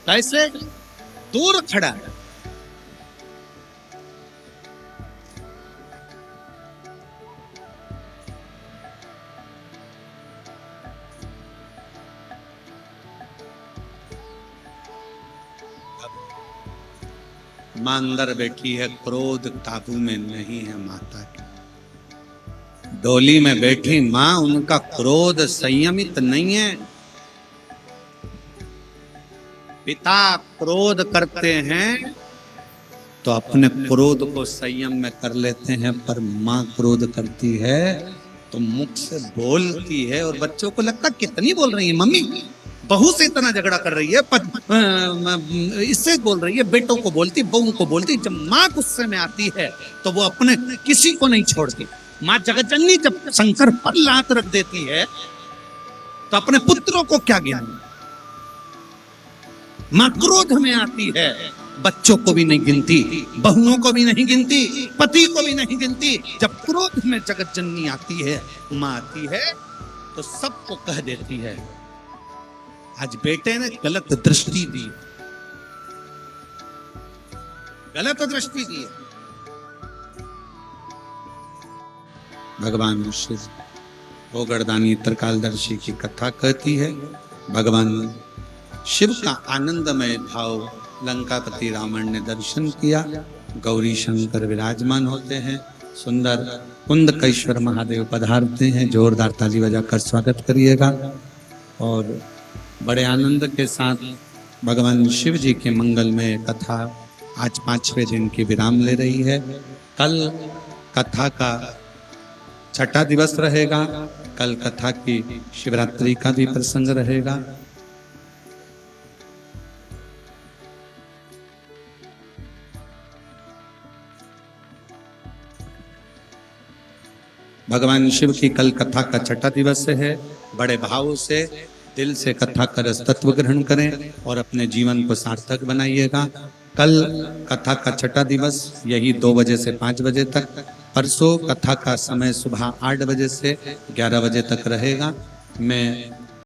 कैसे? दूर खड़ा है। मां अंदर बैठी है, क्रोध काबू में नहीं है माता की। डोली में बैठी मां, उनका क्रोध संयमित नहीं है। पिता क्रोध करते हैं तो अपने क्रोध को संयम में कर लेते हैं, पर मां क्रोध करती है तो मुख से बोलती है, और बच्चों को लगता कितनी बोल रही है मम्मी, बहू से इतना झगड़ा कर रही है, इससे बोल रही है, बेटों को बोलती, बहू को बोलती। जब माँ गुस्से में आती है तो वो अपने किसी को नहीं छोड़ती। माँ जगतजननी जब शंकर पर लात रख देती है तो अपने पुत्रों को क्या ज्ञान। माँ क्रोध में आती है, बच्चों को भी नहीं गिनती, बहुओं को भी नहीं गिनती, पति को भी नहीं गिनती। जब क्रोध में जगतजननी आती है, माँ आती है तो सबको कह देती है। आज बेटे ने गलत दृष्टि दी, गलत दृष्टि दी। भगवान शिव गोगर्दानी त्रिकालदर्शी की कथा कहती है। भगवान शिव का आनंदमय भाव लंकापति रावण ने दर्शन किया। गौरी शंकर विराजमान होते हैं, सुंदर कुंदकेश्वर महादेव पधारते हैं। जोरदार ताली बजाकर स्वागत करिएगा। और बड़े आनंद के साथ भगवान शिव जी के मंगलमय कथा आज 5वें दिन की विराम ले रही है। कल कथा का छठा दिवस रहेगा। कल कथा की शिवरात्रि का भी प्रसंग रहेगा। भगवान शिव की कल कथा का छठा दिवस है। बड़े भाव से दिल से कथा का रस तत्व ग्रहण करें और अपने जीवन को सार्थक बनाइएगा। कल कथा का छठा दिवस यही 2 बजे से 5 बजे तक। परसों कथा का समय सुबह 8 बजे से 11 बजे तक रहेगा। मैं